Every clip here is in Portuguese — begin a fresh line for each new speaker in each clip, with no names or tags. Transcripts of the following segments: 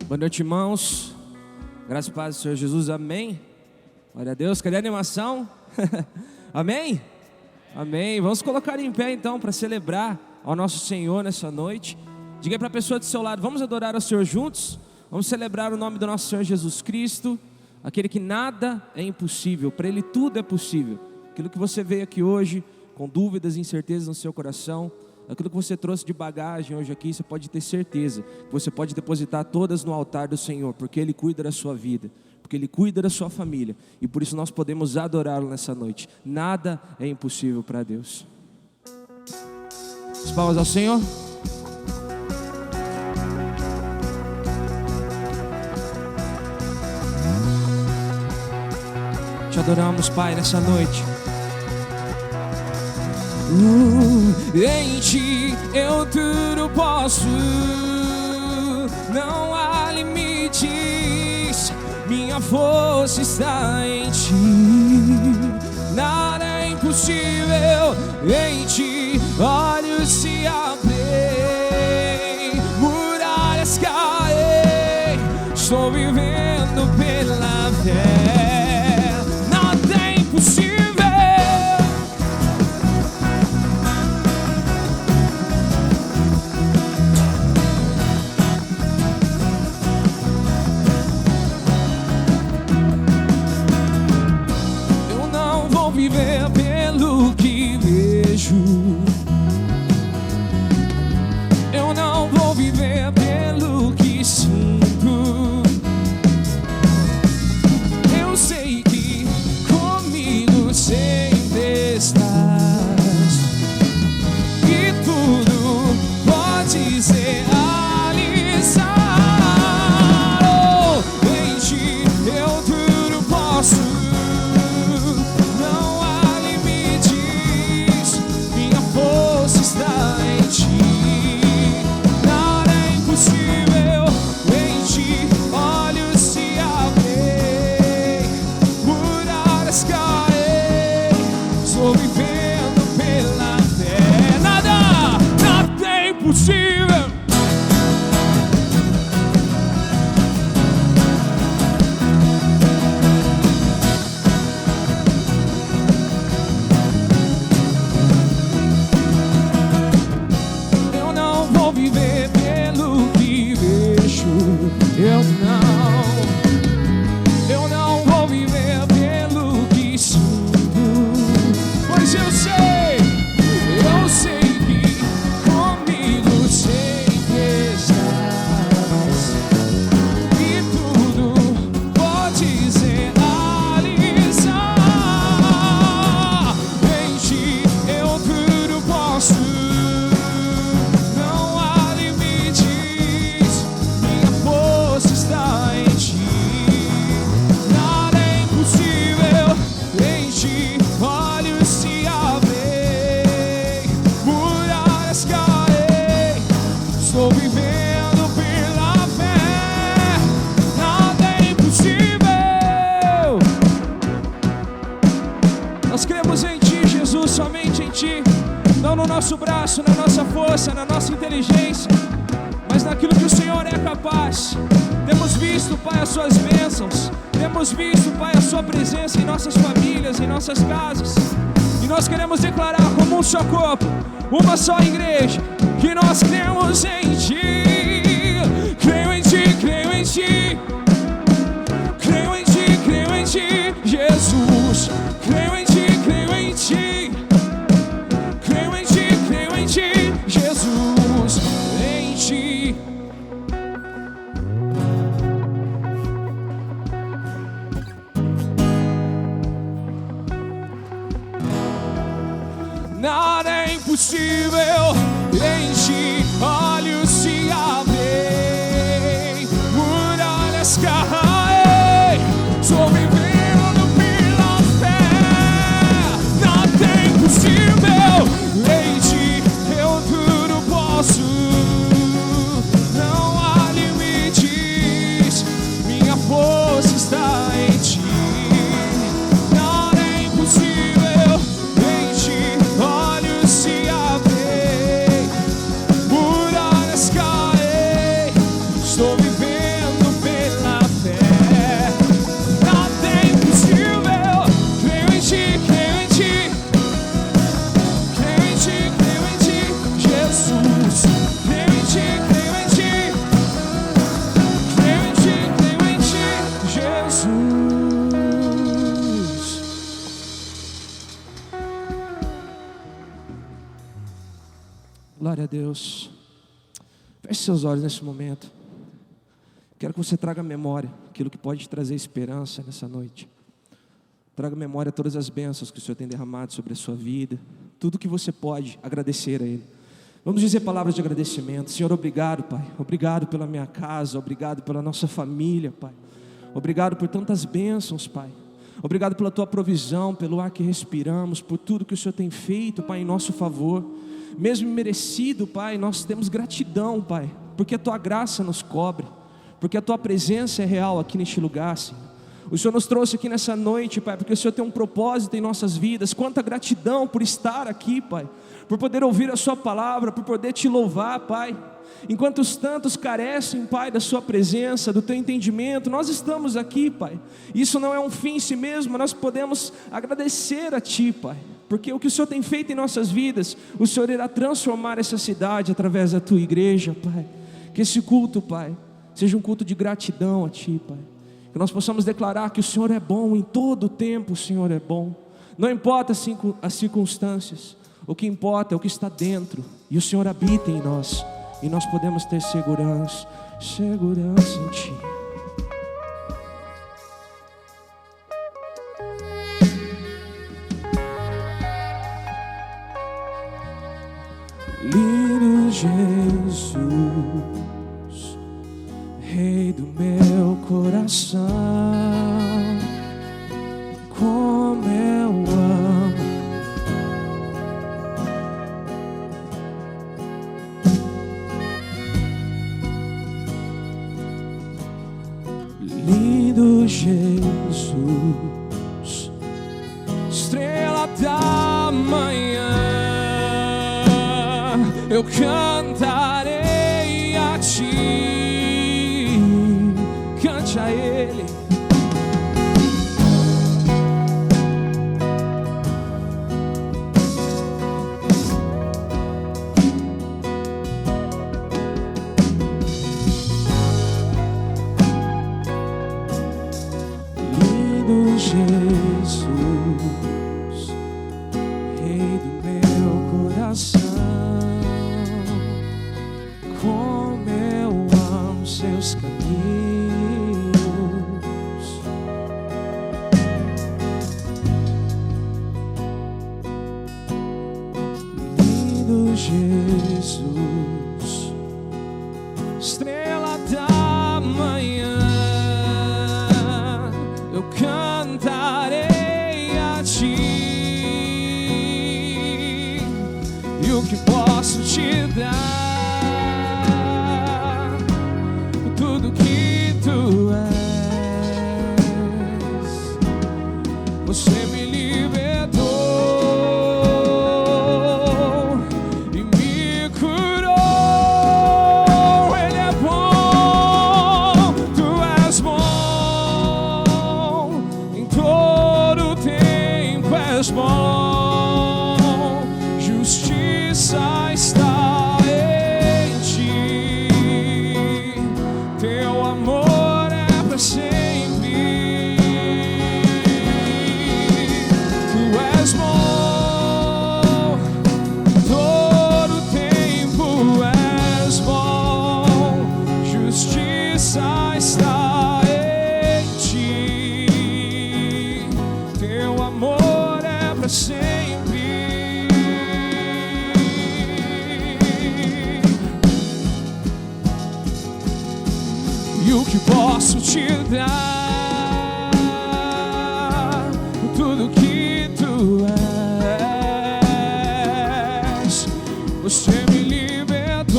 Boa noite, irmãos. Graças e paz do Senhor Jesus, amém. Glória a Deus, cadê a animação? Amém? Amém. Vamos colocar em pé então para celebrar ao nosso Senhor nessa noite. Diga para a pessoa do seu lado, vamos adorar ao Senhor juntos? Vamos celebrar o nome do nosso Senhor Jesus Cristo, aquele que nada é impossível, para Ele tudo é possível. Aquilo que você veio aqui hoje com dúvidas e incertezas no seu coração, aquilo que você trouxe de bagagem hoje aqui, você pode ter certeza que você pode depositar todas no altar do Senhor, porque Ele cuida da sua vida, porque Ele cuida da sua família, e por isso nós podemos adorá-lo nessa noite. Nada é impossível para Deus. As palmas ao Senhor. Te adoramos, Pai, nessa noite. Em Ti eu tudo posso, não há limites, minha força está em Ti, nada é impossível. Em Ti olhos se abrem, muralhas caem, estou vivendo pela fé, nada é impossível. Viver pelo que vejo, eu não vou viver pelo que sinto. Eu sei que comigo sempre estás, e tudo pode ser realizado. Oh, em Ti eu tudo posso. Possível. Eu não vou viver pelo que vejo, eu não vou viver pelo que sinto, pois eu sei somente em Ti, não no nosso braço, na nossa força, na nossa inteligência, mas naquilo que o Senhor é capaz. Temos visto, Pai, as Suas bênçãos, temos visto, Pai, a Sua presença em nossas famílias, em nossas casas, e nós queremos declarar como um só corpo, uma só igreja, que nós cremos em Ti, creio em Ti, creio em Ti, creio em Ti, creio em Ti, Jesus, creio em Ti, creio em Ti. Jesus, em Ti. Nada é impossível. Em Ti olhos se abrem, muralhas caem, estou vivendo pela fé. Nada é impossível. Em Ti eu tudo posso, não há limites, minha força está em Ti, nada é impossível. Em Ti olhos se abrem, muralhas caem, estou vivendo Glória a Deus. Feche seus olhos nesse momento. Quero que você traga à memória aquilo que pode te trazer esperança nessa noite. Traga à memória todas as bênçãos que o Senhor tem derramado sobre a sua vida. Tudo que você pode agradecer a Ele. Vamos dizer palavras de agradecimento. Senhor, obrigado, Pai. Obrigado pela minha casa. Obrigado pela nossa família, Pai. Obrigado por tantas bênçãos, Pai. Obrigado pela Tua provisão, pelo ar que respiramos, por tudo que o Senhor tem feito, Pai, em nosso favor. Mesmo merecido, Pai, nós temos gratidão, Pai, porque a Tua graça nos cobre, porque a Tua presença é real aqui neste lugar, Senhor. O Senhor nos trouxe aqui nessa noite, Pai, porque o Senhor tem um propósito em nossas vidas. Quanta gratidão por estar aqui, Pai, por poder ouvir a Sua palavra, por poder Te louvar, Pai. Enquanto os tantos carecem, Pai, da Sua presença, do Teu entendimento, nós estamos aqui, Pai. Isso não é um fim em si mesmo, nós podemos agradecer a Ti, Pai, porque o que o Senhor tem feito em nossas vidas, o Senhor irá transformar essa cidade através da Tua igreja, Pai. Que esse culto, Pai, seja um culto de gratidão a Ti, Pai. Que nós possamos declarar que o Senhor é bom, em todo o tempo o Senhor é bom. Não importa as circunstâncias, o que importa é o que está dentro, e o Senhor habita em nós, e nós podemos ter segurança em Ti. Lindo Jesus, Rei do meu coração, como eu amo. Lindo Jesus, estrela da manhã, eu cantarei a Ti. Cante a Ele. Lindo Jesus, Rei do meu coração, como eu amo Seus caminhos. Lindo Jesus, estrela da manhã, eu cantarei a Ti. E o que posso Te dar? Tudo que Tu és. Você me libertou e me curou. Ele é bom, Tu és bom, em todo tempo és bom. Justiça está em Ti, Teu amor é para sempre. Tu és bom, todo tempo és bom. Justiça está em Ti, Teu amor é para sempre. E o que posso Te dar? Tudo que Tu és. Você me libertou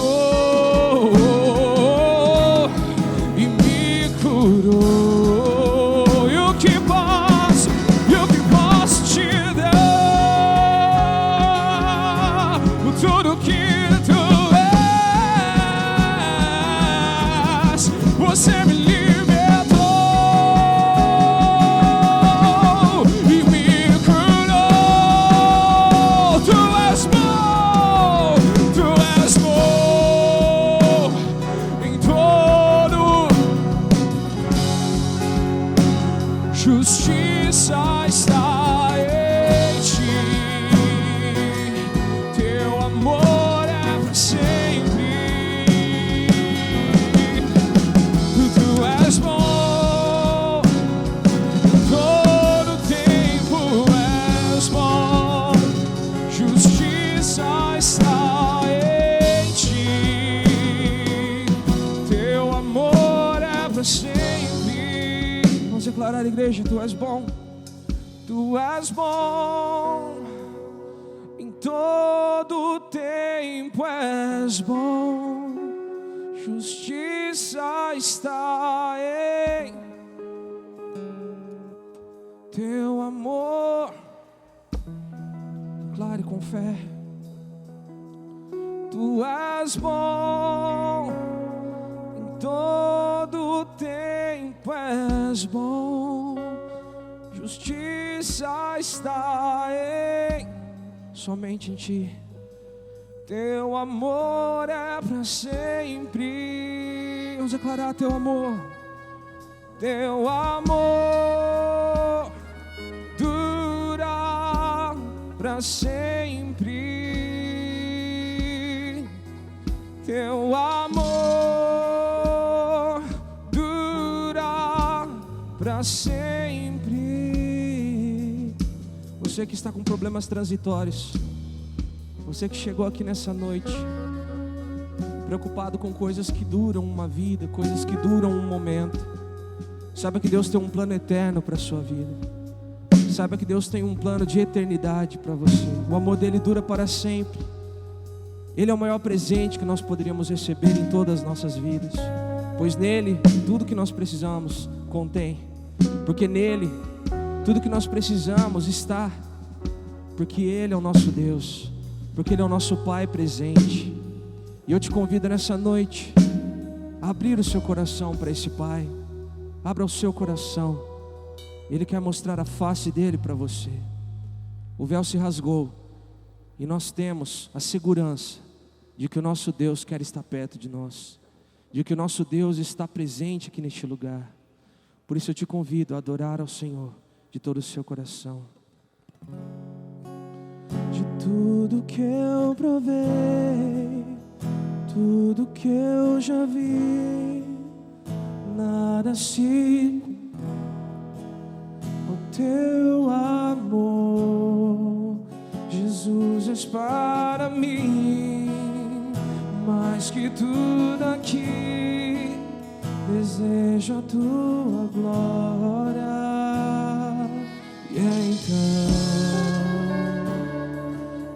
e me curou. E o que posso Te dar? Tudo que Tu és. Você me libertou e me curou. Tu és bom, Tu és bom em todo. Justiça está em Ti, Teu amor é para sempre. para sempre. Vamos declarar, igreja, tu és bom. Tu és bom, em todo tempo és bom. Justiça está em teu amor. Declare com fé. Tu és bom, em todo tempo és bom. Justiça está somente em ti. Teu amor é para sempre. Vamos declarar teu amor. Teu amor dura para sempre. Teu amor dura para sempre. Você que está com problemas transitórios, você que chegou aqui nessa noite preocupado com coisas que duram uma vida, coisas que duram um momento, saiba que Deus tem um plano eterno para a sua vida. Saiba que Deus tem um plano de eternidade para você. O amor dele dura para sempre. Ele é o maior presente que nós poderíamos receber em todas as nossas vidas, pois nele tudo que nós precisamos contém. Porque nele tudo que nós precisamos está, porque ele é o nosso Deus, porque ele é o nosso Pai presente. E eu te convido nessa noite a abrir o seu coração para esse Pai. Abra o seu coração. Ele quer mostrar a face dele para você. O véu se rasgou e nós temos a segurança de que o nosso Deus quer estar perto de nós, de que o nosso Deus está presente aqui neste lugar. Por isso eu te convido a adorar ao Senhor de todo o seu coração. De tudo que eu provei, tudo que eu já vi, nada se ao teu amor. Jesus, és para mim mais que tudo aqui. Desejo a tua glória. E então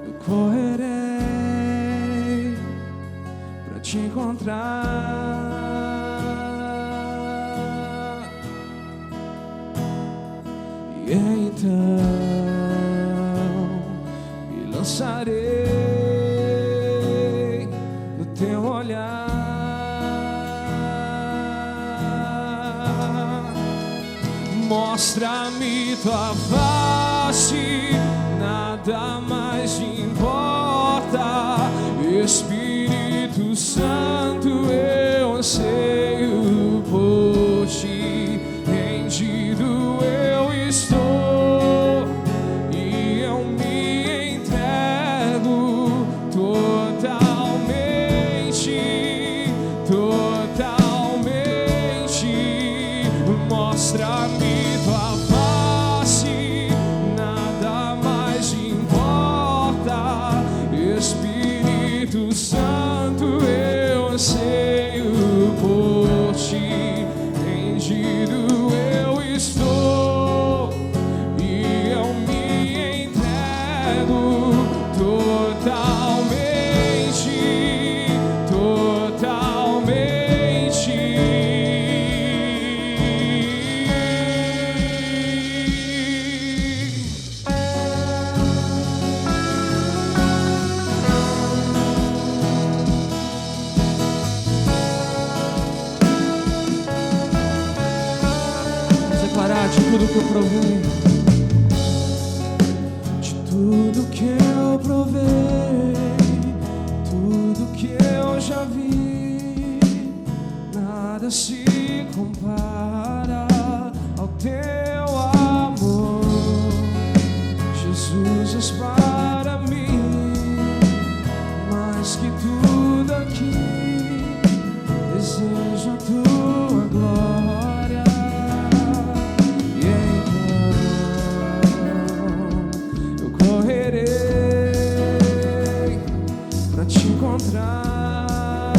eu correrei para te encontrar. E então me lançarei no teu olhar. Mostra-me tua face, nada mais importa. Espírito Santo, eu anseio por ti. Rendido eu estou e eu me entrego totalmente, totalmente. Mostra-me tua face, nada mais importa. Espírito Santo, eu anseio por ti. Rendido eu estou e eu me entrego totalmente, totalmente. Declarar de tudo que eu provei, de tudo que eu provei, tudo que eu já vi, nada se compara ao teu amor. Jesus, és para mim mais que tudo aqui. Desejo a tua glória. E então eu correrei para te encontrar.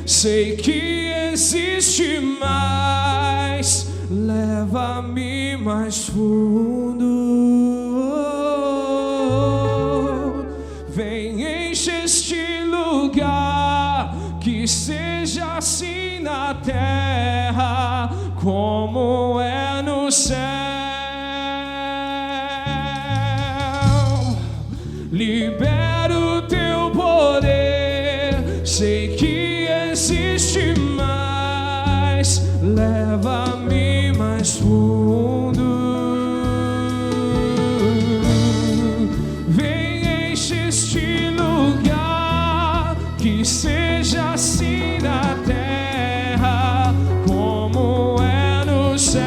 sei que existe mais. Leva-me mais fundo. Vem, enche este lugar, que seja assim na terra como é no céu. Libera o teu poder, sei que existe mais. Leva-me mais fundo. Vem, enche este lugar, que seja assim na terra como é no céu.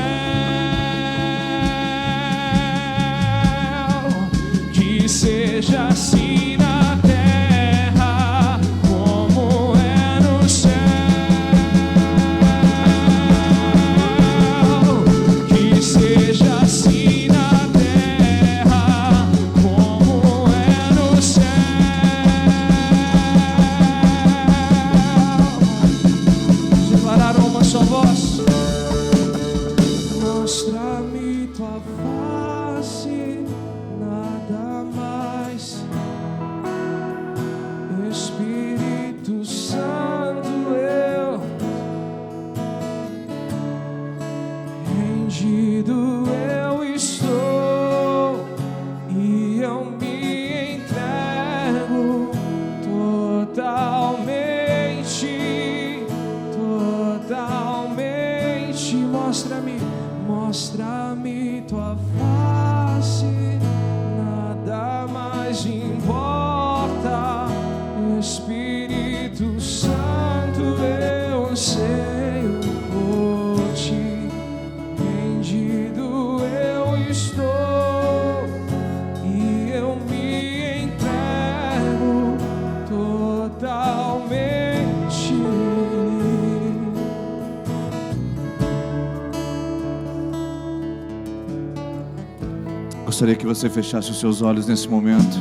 Que seja assim na terra como é no céu. Que seja assim na terra como é no céu. Separaram uma só voz. Mostra-me tua face, nada mais. Espírito Santo, eu rendido eu estou, e eu me entrego totalmente, totalmente. Mostra-me tua face, nada mais importa. Espírito Santo, eu sei por ti, rendido eu estou, e eu me entrego totalmente.
Gostaria que você fechasse os seus olhos nesse momento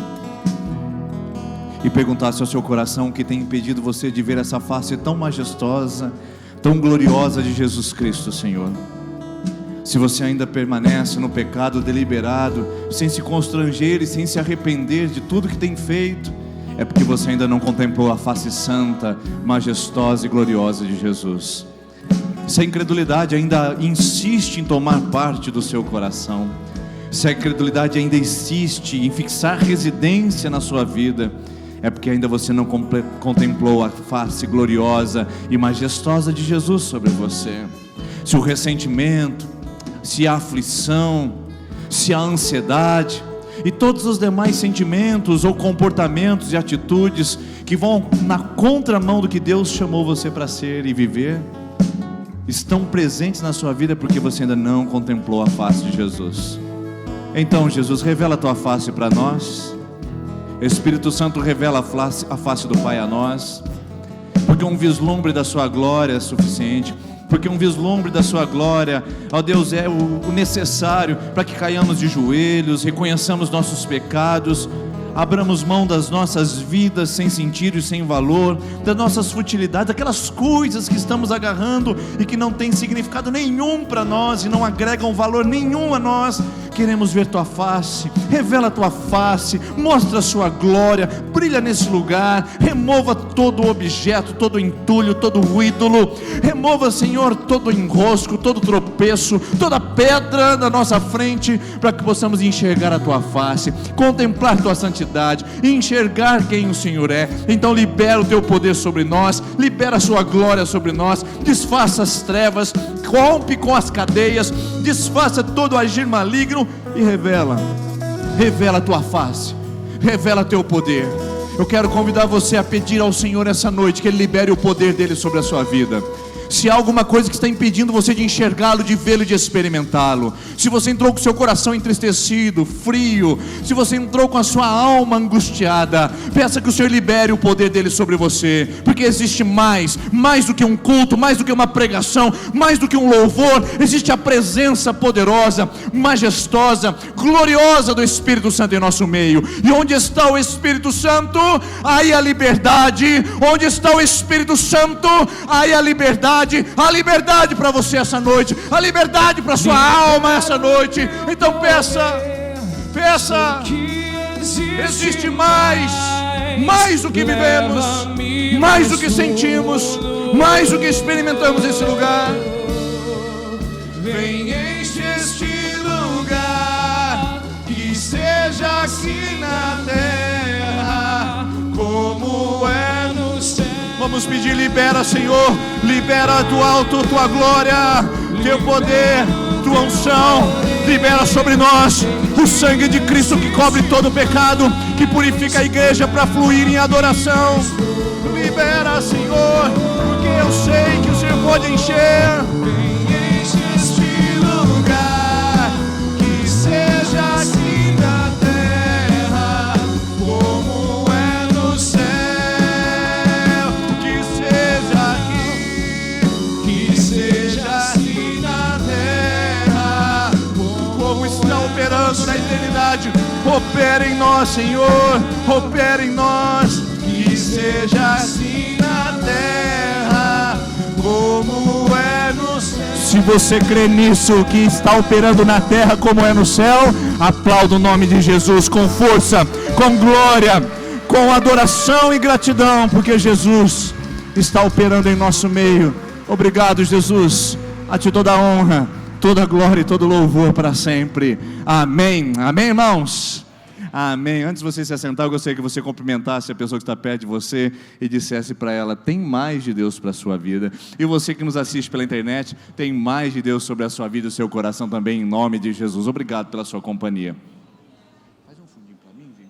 e perguntasse ao seu coração o que tem impedido você de ver essa face tão majestosa, tão gloriosa de Jesus Cristo, Senhor. Se você ainda permanece no pecado deliberado, sem se constranger e sem se arrepender de tudo que tem feito, é porque você ainda não contemplou a face santa, majestosa e gloriosa de Jesus. Se a incredulidade ainda insiste em tomar parte do seu coração, se a incredulidade ainda insiste em fixar residência na sua vida, é porque ainda você não contemplou a face gloriosa e majestosa de Jesus sobre você. Se o ressentimento, se a aflição, se a ansiedade e todos os demais sentimentos ou comportamentos e atitudes que vão na contramão do que Deus chamou você para ser e viver, estão presentes na sua vida porque você ainda não contemplou a face de Jesus. Então, Jesus, revela a tua face para nós. Espírito Santo, revela a face do Pai a nós, porque um vislumbre da sua glória é suficiente, porque um vislumbre da sua glória, ó Deus, é o necessário para que caiamos de joelhos, reconheçamos nossos pecados, abramos mão das nossas vidas sem sentido e sem valor, das nossas futilidades, daquelas coisas que estamos agarrando e que não têm significado nenhum para nós e não agregam valor nenhum a nós. Queremos ver tua face, revela a tua face, mostra a sua glória, brilha nesse lugar, remova todo objeto, todo entulho, todo ídolo, remova, Senhor, todo enrosco, todo tropeço, toda pedra na nossa frente, para que possamos enxergar a tua face, contemplar tua santidade e enxergar quem o Senhor é. Então libera o teu poder sobre nós, libera a sua glória sobre nós, desfaça as trevas, rompe com as cadeias, desfaça todo o agir maligno e revela a tua face, revela teu poder. Eu quero convidar você a pedir ao Senhor essa noite que Ele libere o poder dEle sobre a sua vida. Se há alguma coisa que está impedindo você de enxergá-lo, de vê-lo, de experimentá-lo, se você entrou com seu coração entristecido, frio, se você entrou com a sua alma angustiada, peça que o Senhor libere o poder dele sobre você, porque existe mais do que um culto, mais do que uma pregação, mais do que um louvor. Existe a presença poderosa, majestosa, gloriosa do Espírito Santo em nosso meio. E onde está o Espírito Santo, aí a liberdade. Onde está o Espírito Santo, aí a liberdade para você essa noite, a liberdade para sua alma essa noite. Então peça, existe mais do que vivemos, mais do que sentimos, mais do que experimentamos nesse lugar. Vem, enche este lugar, que seja aqui na terra como é no céu. Vamos pedir: libera, Senhor, libera do alto tua glória, teu poder, tua unção. Libera sobre nós o sangue de Cristo que cobre todo o pecado, que purifica a igreja para fluir em adoração. Libera, Senhor, porque eu sei que o Senhor pode encher. Enche este lugar, que seja aqui na terra como é no céu. Que seja aqui, que seja aqui na terra como está operando na eternidade. Opera em nós, Senhor, opera em nós. Que seja assim na terra como é no céu. Se você crê nisso, que está operando na terra como é no céu, aplauda o nome de Jesus com força, com glória, com adoração e gratidão, porque Jesus está operando em nosso meio. Obrigado, Jesus. A ti toda a honra, toda a glória e todo louvor para sempre. Amém. Amém, irmãos? Amém. Antes de você se assentar, eu gostaria que você cumprimentasse a pessoa que está perto de você e dissesse para ela: tem mais de Deus para a sua vida. E você que nos assiste pela internet, tem mais de Deus sobre a sua vida e o seu coração também, em nome de Jesus. Obrigado pela sua companhia. Faz um fundinho para mim, gente.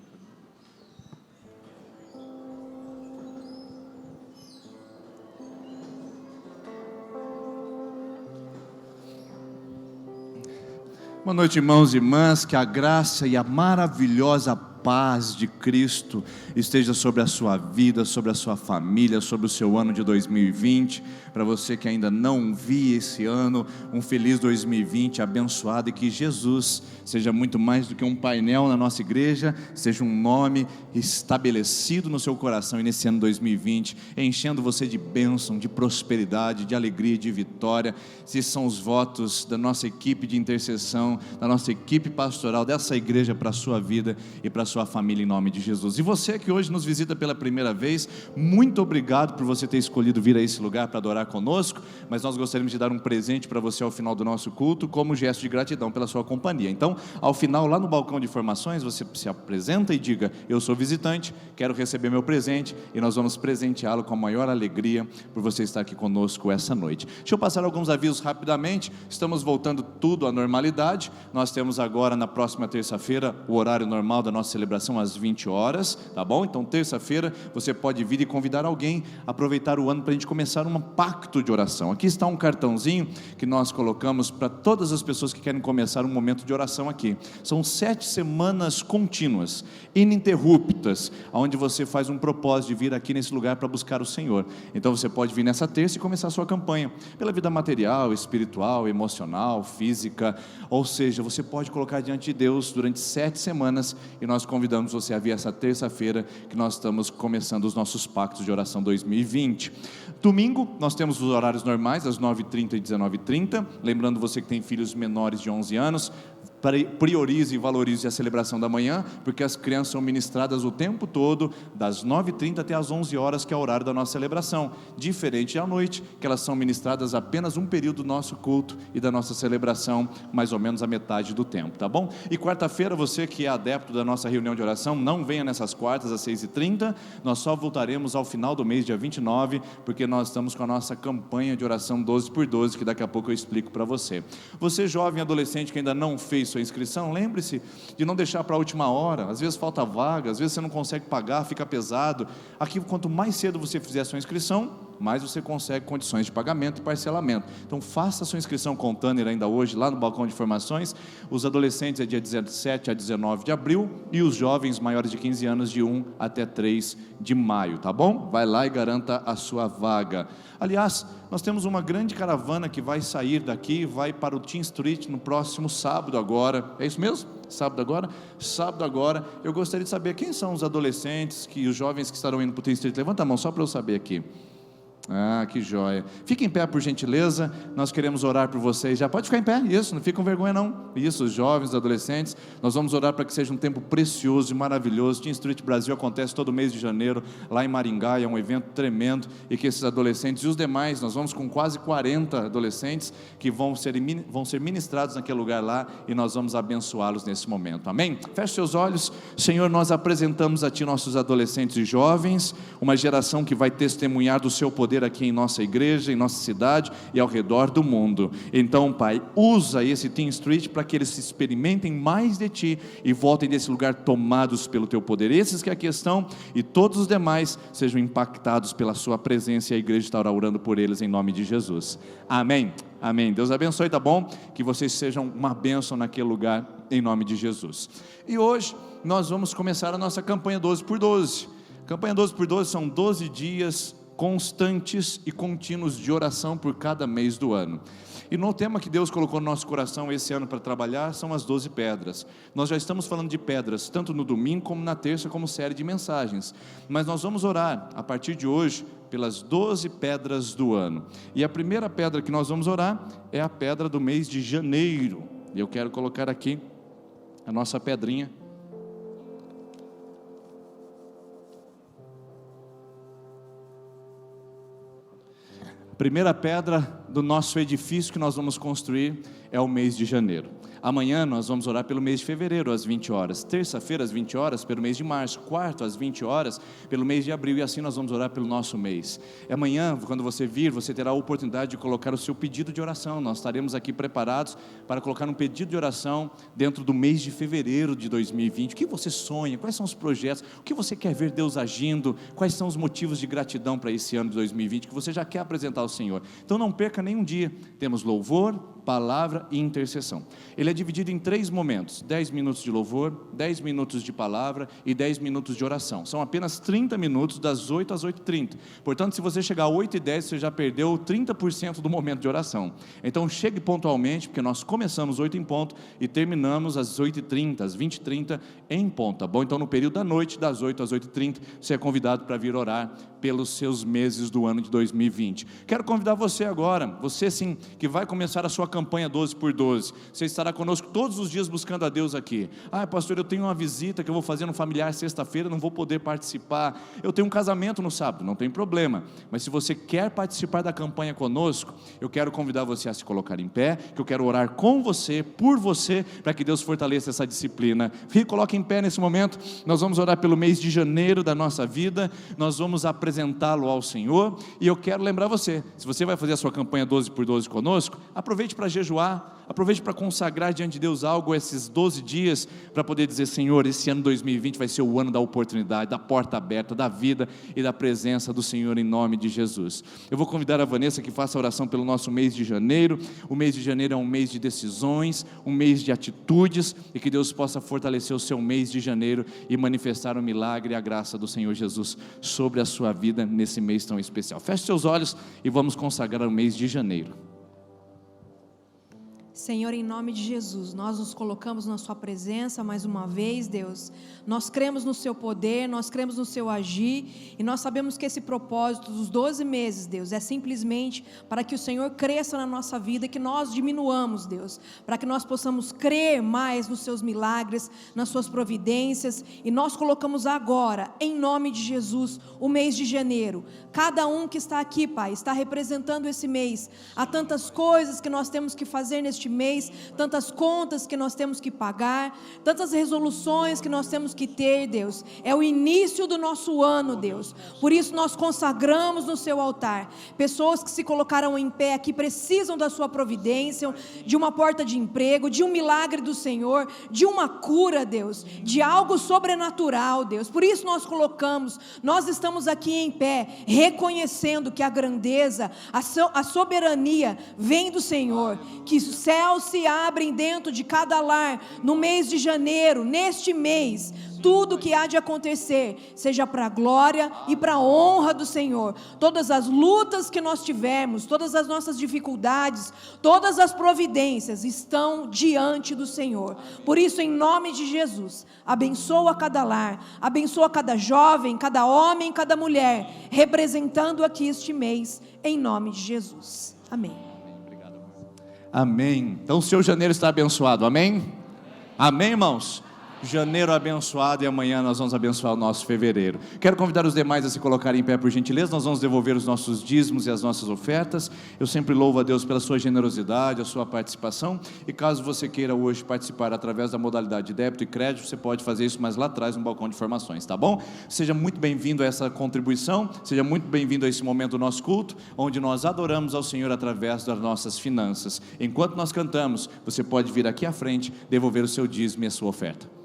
Boa noite, irmãos e irmãs. Que a graça e a maravilhosa paz de Cristo esteja sobre a sua vida, sobre a sua família, sobre o seu ano de 2020. Para você que ainda não viu esse ano, um feliz 2020 abençoado, e que Jesus seja muito mais do que um painel na nossa igreja, seja um nome estabelecido no seu coração, e nesse ano 2020, enchendo você de bênção, de prosperidade, de alegria, de vitória. Esses são os votos da nossa equipe de intercessão, da nossa equipe pastoral, dessa igreja, para a sua vida e para a sua família, em nome de Jesus. E você que hoje nos visita pela primeira vez, muito obrigado por você ter escolhido vir a esse lugar para adorar conosco, mas nós gostaríamos de dar um presente para você ao final do nosso culto, como gesto de gratidão pela sua companhia. Então, ao final, lá no balcão de informações, você se apresenta e diga: eu sou visitante, quero receber meu presente, e nós vamos presenteá-lo com a maior alegria por você estar aqui conosco essa noite. Deixa eu passar alguns avisos rapidamente. Estamos voltando tudo à normalidade. Nós temos agora, na próxima terça-feira, o horário normal da nossa celebração às 20 horas, tá bom? Então, terça-feira, você pode vir e convidar alguém, aproveitar o ano para a gente começar um pacto de oração. Aqui está um cartãozinho que nós colocamos para todas as pessoas que querem começar um momento de oração aqui. São 7 semanas contínuas, ininterruptas, onde você faz um propósito de vir aqui nesse lugar para buscar o Senhor. Então você pode vir nessa terça e começar a sua campanha, pela vida material, espiritual, emocional, física, ou seja, você pode colocar diante de Deus durante 7 semanas, e nós convidamos você a vir essa terça-feira, que nós estamos começando os nossos pactos de oração 2020. Domingo, nós temos os horários normais, às 9h30 e 19h30, lembrando você que tem filhos menores de 11 anos, priorize e valorize a celebração da manhã, porque as crianças são ministradas o tempo todo, das 9h30 até as 11 horas, que é o horário da nossa celebração, diferente à noite, que elas são ministradas apenas um período do nosso culto e da nossa celebração, mais ou menos a metade do tempo, tá bom? E quarta-feira, você que é adepto da nossa reunião de oração, não venha nessas quartas às 6h30, nós só voltaremos ao final do mês, dia 29, porque nós estamos com a nossa campanha de oração 12x12, que daqui a pouco eu explico para você. Você jovem, adolescente, que ainda não fez sua inscrição, lembre-se de não deixar para a última hora. Às vezes falta vaga, às vezes você não consegue pagar, fica pesado. Aqui, quanto mais cedo você fizer a sua inscrição, mais você consegue condições de pagamento e parcelamento. Então faça a sua inscrição com o Tanner ainda hoje, lá no balcão de informações. Os adolescentes é dia 17 a 19 de abril e os jovens maiores de 15 anos de 1 até 3 de maio, tá bom? Vai lá e garanta a sua vaga. Aliás, nós temos uma grande caravana que vai sair daqui, vai para o Teen Street no próximo sábado agora. É isso mesmo? Sábado agora? Sábado agora. Eu gostaria de saber quem são os adolescentes, os jovens que estarão indo para o Teen Street. Levanta a mão só para eu saber aqui. Ah, que joia. Fique em pé, por gentileza. Nós queremos orar por vocês. Já pode ficar em pé, isso, não fica com vergonha não. Isso, os jovens, os adolescentes. Nós vamos orar para que seja um tempo precioso e maravilhoso. Teen Street Brasil acontece todo mês de janeiro, lá em Maringá, é um evento tremendo. E que esses adolescentes e os demais, nós vamos com quase 40 adolescentes que vão ser ministrados naquele lugar lá, e nós vamos abençoá-los nesse momento, amém? Feche seus olhos. Senhor, nós apresentamos a Ti nossos adolescentes e jovens, uma geração que vai testemunhar do Seu poder aqui em nossa igreja, em nossa cidade e ao redor do mundo. Então, Pai, usa esse Teen Street para que eles experimentem mais de Ti e voltem desse lugar tomados pelo Teu poder. Esses que aqui estão e todos os demais sejam impactados pela Sua presença, e a igreja estará orando por eles em nome de Jesus. Amém. Amém. Deus abençoe, tá bom? Que vocês sejam uma bênção naquele lugar, em nome de Jesus. E hoje nós vamos começar a nossa campanha 12 por 12. Campanha 12 por 12 são 12 dias constantes e contínuos de oração por cada mês do ano. E no tema que Deus colocou no nosso coração esse ano para trabalhar são as 12 pedras. Nós já estamos falando de pedras, tanto no domingo como na terça, como série de mensagens. Mas nós vamos orar, a partir de hoje, pelas 12 pedras do ano. E a primeira pedra que nós vamos orar é a pedra do mês de janeiro. E eu quero colocar aqui a nossa pedrinha. Primeira pedra do nosso edifício que nós vamos construir é o mês de janeiro. Amanhã nós vamos orar pelo mês de fevereiro às 20 horas, terça-feira às 20 horas pelo mês de março, quarto às 20 horas pelo mês de abril, e assim nós vamos orar pelo nosso mês. Amanhã, quando você vir, você terá a oportunidade de colocar o seu pedido de oração. Nós estaremos aqui preparados para colocar um pedido de oração dentro do mês de fevereiro de 2020. O que você sonha? Quais são os projetos? O que você quer ver Deus agindo? Quais são os motivos de gratidão para esse ano de 2020 que você já quer apresentar ao Senhor? Então não perca nenhum dia. Temos louvor, palavra e intercessão. Ele é dividido em 3 momentos: 10 minutos de louvor, 10 minutos de palavra e 10 minutos de oração. São apenas 30 minutos, das 8 às 8h30. Portanto, se você chegar a 8h10, você já perdeu 30% do momento de oração. Então chegue pontualmente, porque nós começamos 8 em ponto e terminamos às 8h30, às 20h30 em ponto, tá bom? Então no período da noite, das 8 às 8h30, você é convidado para vir orar pelos seus meses do ano de 2020. Quero convidar você agora, você sim, que vai começar a sua campanha 12 por 12. Você estará conosco todos os dias buscando a Deus aqui. Ah, pastor, eu tenho uma visita que eu vou fazer no familiar sexta-feira, não vou poder participar. Eu tenho um casamento no sábado, não tem problema. Mas se você quer participar da campanha conosco, eu quero convidar você a se colocar em pé, que eu quero orar com você, por você, para que Deus fortaleça essa disciplina. Coloque em pé nesse momento. Nós vamos orar pelo mês de janeiro da nossa vida, nós vamos apresentá-lo ao Senhor, e eu quero lembrar você, se você vai fazer a sua campanha 12 por 12 conosco, aproveite para jejuar, aproveite para consagrar diante de Deus algo esses 12 dias, para poder dizer: Senhor, esse ano 2020 vai ser o ano da oportunidade, da porta aberta, da vida e da presença do Senhor, em nome de Jesus. Eu vou convidar a Vanessa que faça a oração pelo nosso mês de janeiro. O mês de janeiro é um mês de decisões, um mês de atitudes, e que Deus possa fortalecer o seu mês de janeiro e manifestar o milagre e a graça do Senhor Jesus sobre a sua vida nesse mês tão especial. Feche seus olhos e vamos consagrar o mês de janeiro.
Senhor, em nome de Jesus, nós nos colocamos na sua presença mais uma vez, Deus. Nós cremos no seu poder, nós cremos no seu agir, e nós sabemos que esse propósito dos 12 meses, Deus, é simplesmente para que o Senhor cresça na nossa vida, que nós diminuamos, Deus, para que nós possamos crer mais nos seus milagres, nas suas providências. E nós colocamos agora, em nome de Jesus, o mês de janeiro. Cada um que está aqui, Pai, está representando esse mês. Há tantas coisas que nós temos que fazer neste mês, mês, tantas contas que nós temos que pagar, tantas resoluções que nós temos que ter, Deus. É o início do nosso ano, Deus. Por isso nós consagramos no seu altar. Pessoas que se colocaram em pé aqui precisam da sua providência, de uma porta de emprego, de um milagre do Senhor, de uma cura, Deus, de algo sobrenatural, Deus. Por isso nós colocamos, nós estamos aqui em pé, reconhecendo que a grandeza, a soberania vem do Senhor, que os céus se abrem dentro de cada lar, no mês de janeiro, neste mês, tudo que há de acontecer, seja para a glória e para a honra do Senhor. Todas as lutas que nós tivermos, todas as nossas dificuldades, todas as providências estão diante do Senhor. Por isso, em nome de Jesus, abençoa cada lar, abençoa cada jovem, cada homem, cada mulher, representando aqui este mês, em nome de Jesus. Amém.
Amém. Então o seu janeiro está abençoado, amém? Amém, irmãos? Janeiro abençoado, e amanhã nós vamos abençoar o nosso fevereiro. Quero convidar os demais a se colocarem em pé, por gentileza. Nós vamos devolver os nossos dízimos e as nossas ofertas. Eu sempre louvo a Deus pela sua generosidade, a sua participação. E caso você queira hoje participar através da modalidade de débito e crédito, você pode fazer isso mais lá atrás no balcão de informações, tá bom? Seja muito bem-vindo a essa contribuição, seja muito bem-vindo a esse momento do nosso culto, onde nós adoramos ao Senhor através das nossas finanças. Enquanto nós cantamos, você pode vir aqui à frente, devolver o seu dízimo e a sua oferta.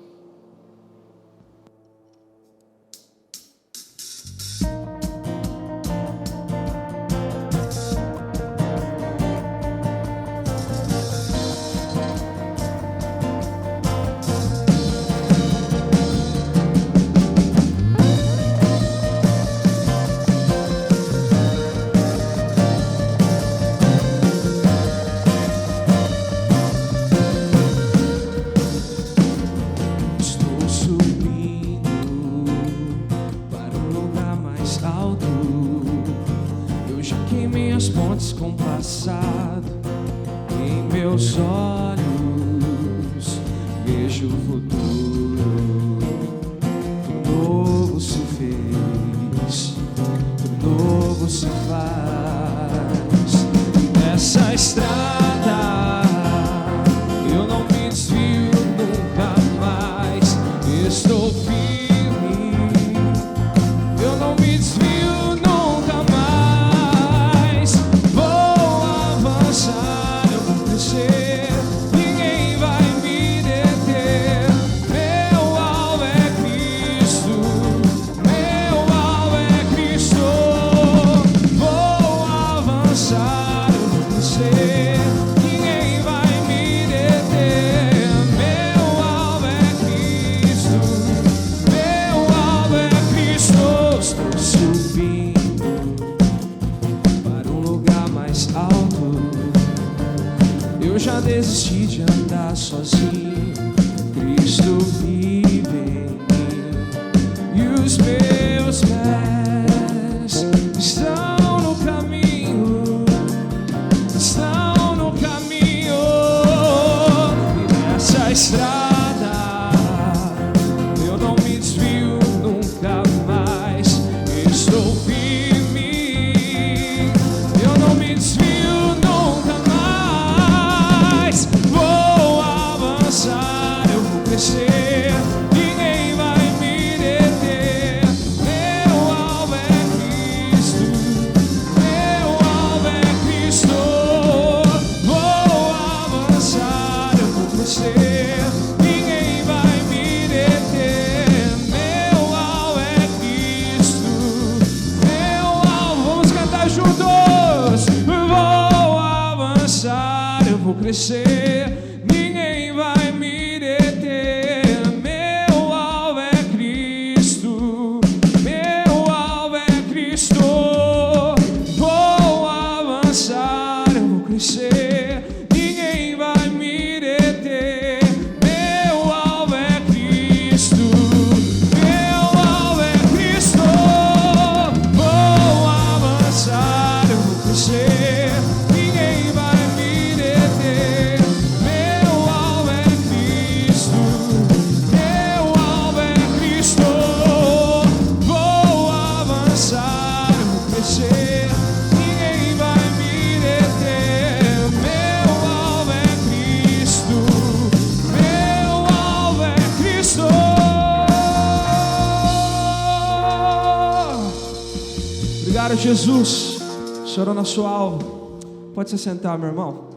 Com o passado em meus olhos, vejo o futuro. Tudo novo se fez, tudo novo se faz. Nessa estrada eu não me desvio nunca mais. Estou firme, eu não me desvio nunca mais. Ninguém vai me deter. Meu alvo é Cristo, meu alvo é Cristo. Vou avançar, eu vou crescer. Ninguém vai me deter. Meu alvo é Cristo, meu alvo é Cristo. Estou subindo para um lugar mais alto. Eu já desisti de andar sozinho. Cristo vive em mim, e os meus pés estão no caminho, estão no caminho. E nessa estrada eu não me desvio nunca mais. Estou firme, eu não me desvio nunca mais. Vou avançar, eu vou crescer. Ninguém vai me deter. Meu alvo é Cristo, meu alvo é Cristo. Vou avançar, eu vou crescer. Ninguém vai me deter. Meu alvo é Cristo, meu alvo. Vamos cantar juntos. Vou avançar, eu vou crescer, ninguém vai me deter. Meu alvo é Cristo, meu alvo é Cristo. Vou avançar, eu vou crescer, ninguém vai me deter. Meu alvo é Cristo, meu alvo é Cristo. Vou avançar, eu vou crescer. Ninguém vai me deter. Jesus, o Senhor é o nosso alvo. Pode se sentar, meu irmão.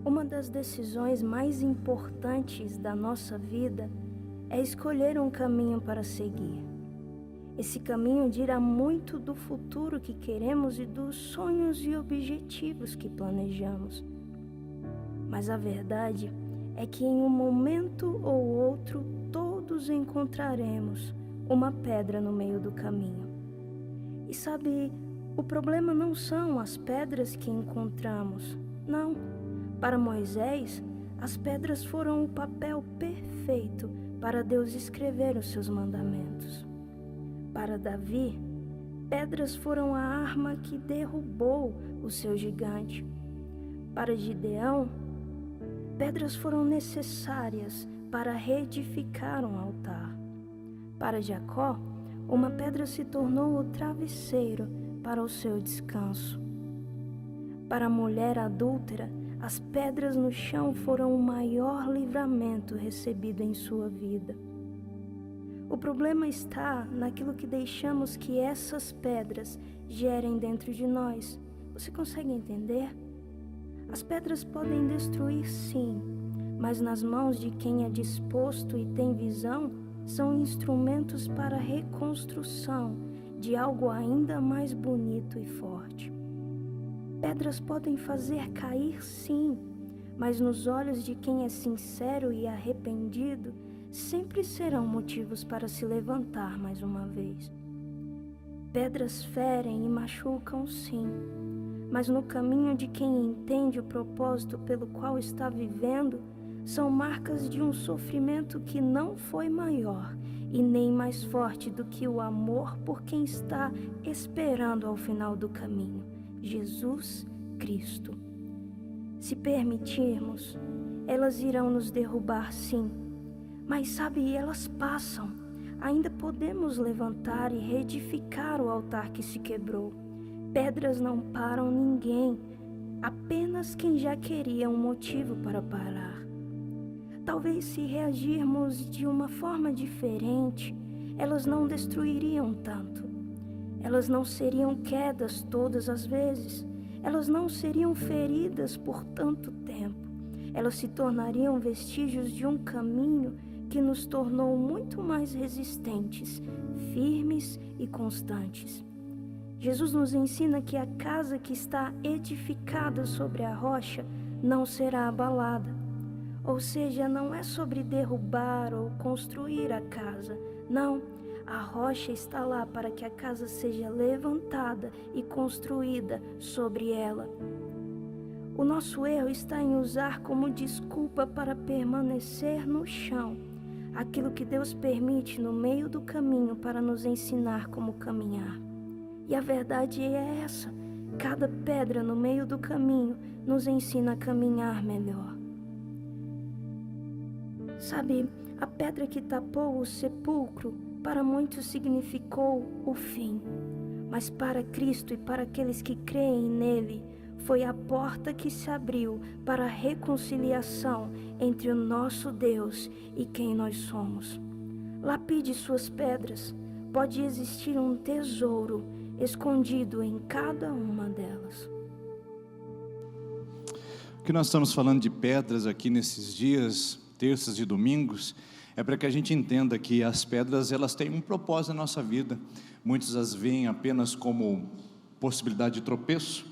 Uma das decisões mais importantes da nossa vida é escolher um caminho para seguir. Esse caminho dirá muito do futuro que queremos e dos sonhos e objetivos que planejamos. Mas a verdade é que em um momento ou outro todos encontraremos uma pedra no meio do caminho. E sabe, o problema não são as pedras que encontramos, não. Para Moisés, as pedras foram o papel perfeito para Deus escrever os seus mandamentos. Para Davi, pedras foram a arma que derrubou o seu gigante. Para Gideão, pedras foram necessárias para reedificar um altar. Para Jacó, uma pedra se tornou o travesseiro para o seu descanso. Para a mulher adúltera, as pedras no chão foram o maior livramento recebido em sua vida. O problema está naquilo que deixamos que essas pedras gerem dentro de nós. Você consegue entender? As pedras podem destruir, sim, mas nas mãos de quem é disposto e tem visão, são instrumentos para a reconstrução de algo ainda mais bonito e forte. Pedras podem fazer cair, sim, mas nos olhos de quem é sincero e arrependido, sempre serão motivos para se levantar mais uma vez. Pedras ferem e machucam, sim, mas no caminho de quem entende o propósito pelo qual está vivendo, são marcas de um sofrimento que não foi maior e nem mais forte do que o amor por quem está esperando ao final do caminho. Jesus Cristo. Se permitirmos, elas irão nos derrubar, sim, mas sabe, elas passam. Ainda podemos levantar e reedificar o altar que se quebrou. Pedras não param ninguém, apenas quem já queria um motivo para parar. Talvez se reagirmos de uma forma diferente, elas não destruiriam tanto. Elas não seriam quedas todas as vezes. Elas não seriam feridas por tanto tempo. Elas se tornariam vestígios de um caminho que nos tornou muito mais resistentes, firmes e constantes. Jesus nos ensina que a casa que está edificada sobre a rocha não será abalada. Ou seja, não é sobre derrubar ou construir a casa, não. A rocha está lá para que a casa seja levantada e construída sobre ela. O nosso erro está em usar como desculpa para permanecer no chão aquilo que Deus permite no meio do caminho para nos ensinar como caminhar. E a verdade é essa: cada pedra no meio do caminho nos ensina a caminhar melhor. Sabe, a pedra que tapou o sepulcro para muitos significou o fim, mas para Cristo e para aqueles que creem nele, foi a porta que se abriu para a reconciliação entre o nosso Deus e quem nós somos. Lapide suas pedras, pode existir um tesouro escondido em cada uma delas.
O que nós estamos falando de pedras aqui nesses dias, terças e domingos, é para que a gente entenda que as pedras, elas têm um propósito na nossa vida. Muitos as veem apenas como possibilidade de tropeço,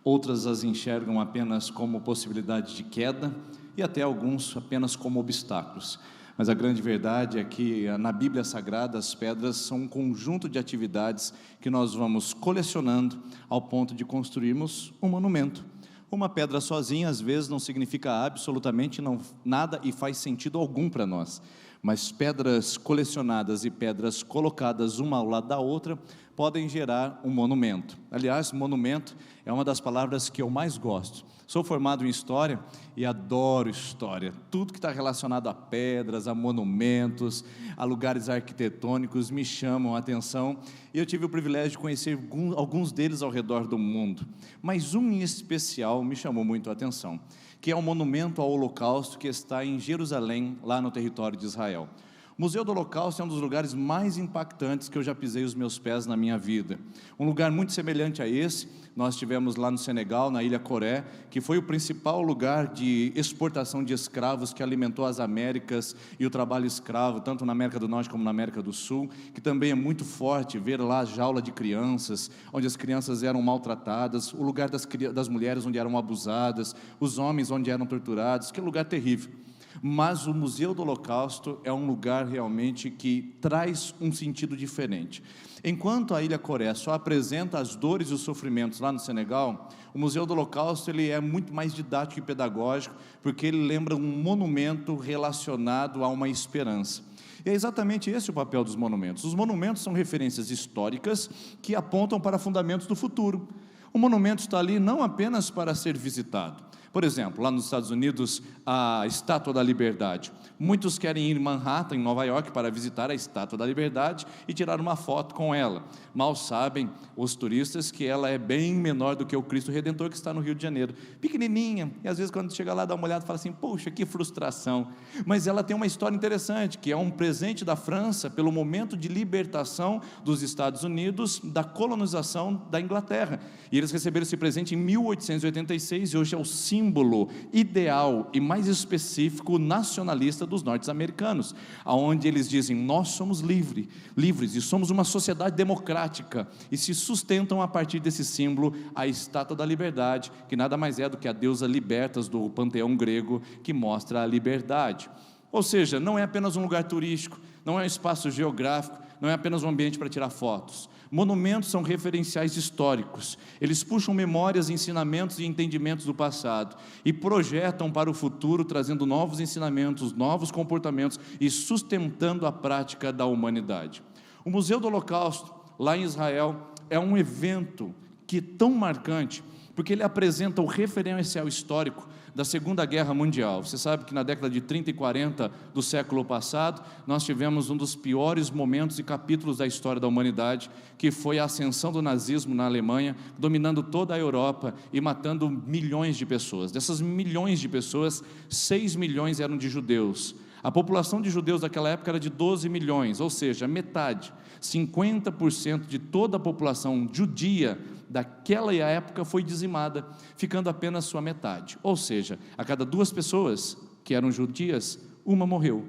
outras as enxergam apenas como possibilidade de queda e até alguns apenas como obstáculos. Mas a grande verdade é que na Bíblia Sagrada as pedras são um conjunto de atividades que nós vamos colecionando ao ponto de construirmos um monumento. Uma pedra sozinha às vezes não significa absolutamente nada e faz sentido algum para nós. mas pedras colecionadas e pedras colocadas uma ao lado da outra podem gerar um monumento. Aliás, monumento é uma das palavras que eu mais gosto. Sou formado em História e adoro História. Tudo que está relacionado a pedras, a monumentos, a lugares arquitetônicos me chamam a atenção. E eu tive o privilégio de conhecer alguns deles ao redor do mundo. Mas um em especial me chamou muito a atenção, que é o monumento ao Holocausto que está em Jerusalém, lá no território de Israel. O Museu do Holocausto é um dos lugares mais impactantes que eu já pisei os meus pés na minha vida. Um lugar muito semelhante a esse, nós tivemos lá no Senegal, na Ilha Coré, que foi o principal lugar de exportação de escravos que alimentou as Américas e o trabalho escravo, tanto na América do Norte como na América do Sul, que também é muito forte ver lá a jaula de crianças, onde as crianças eram maltratadas, o lugar das mulheres onde eram abusadas, os homens onde eram torturados, que lugar terrível. Mas o Museu do Holocausto é um lugar realmente que traz um sentido diferente. Enquanto a Ilha Coré só apresenta as dores e os sofrimentos lá no Senegal, o Museu do Holocausto ele é muito mais didático e pedagógico, porque ele lembra um monumento relacionado a uma esperança. E é exatamente esse o papel dos monumentos. Os monumentos são referências históricas que apontam para fundamentos do futuro. O monumento está ali não apenas para ser visitado. Por exemplo, lá nos Estados Unidos, a Estátua da Liberdade. Muitos querem ir em Manhattan, em Nova York, para visitar a Estátua da Liberdade e tirar uma foto com ela. Mal sabem os turistas que ela é bem menor do que o Cristo Redentor que está no Rio de Janeiro. Pequenininha, e às vezes quando chega lá, dá uma olhada e fala assim, poxa, que frustração. Mas ela tem uma história interessante, que é um presente da França pelo momento de libertação dos Estados Unidos da colonização da Inglaterra. E eles receberam esse presente em 1886 e hoje é o símbolo ideal e mais específico nacionalista dos norte-americanos, aonde eles dizem, nós somos livres e somos uma sociedade democrática, e se sustentam a partir desse símbolo, a Estátua da Liberdade, que nada mais é do que a deusa Libertas do panteão grego, que mostra a liberdade. Ou seja, não é apenas um lugar turístico, não é um espaço geográfico, não é apenas um ambiente para tirar fotos. Monumentos são referenciais históricos, eles puxam memórias, ensinamentos e entendimentos do passado e projetam para o futuro, trazendo novos ensinamentos, novos comportamentos e sustentando a prática da humanidade. O Museu do Holocausto, lá em Israel, é um evento que é tão marcante, porque ele apresenta o referencial histórico da Segunda Guerra Mundial. Você sabe que na década de 30 e 40 do século passado, nós tivemos um dos piores momentos e capítulos da história da humanidade, que foi a ascensão do nazismo na Alemanha, dominando toda a Europa e matando milhões de pessoas. Dessas milhões de pessoas, 6 milhões eram de judeus. A população de judeus daquela época era de 12 milhões, ou seja, metade, 50% de toda a população judia daquela época foi dizimada, ficando apenas sua metade. Ou seja, a cada 2 pessoas que eram judias, uma morreu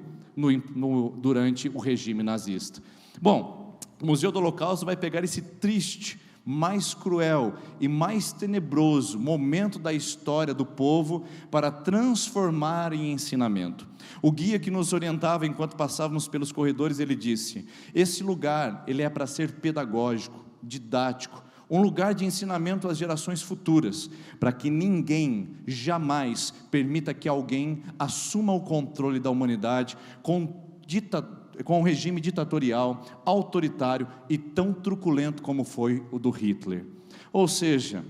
durante o regime nazista. Bom, o Museu do Holocausto vai pegar esse triste, mais cruel e mais tenebroso momento da história do povo para transformar em ensinamento. O guia que nos orientava enquanto passávamos pelos corredores, ele disse, esse lugar ele é para ser pedagógico, didático, um lugar de ensinamento às gerações futuras, para que ninguém jamais permita que alguém assuma o controle da humanidade com um regime ditatorial, autoritário e tão truculento como foi o do Hitler. Ou seja,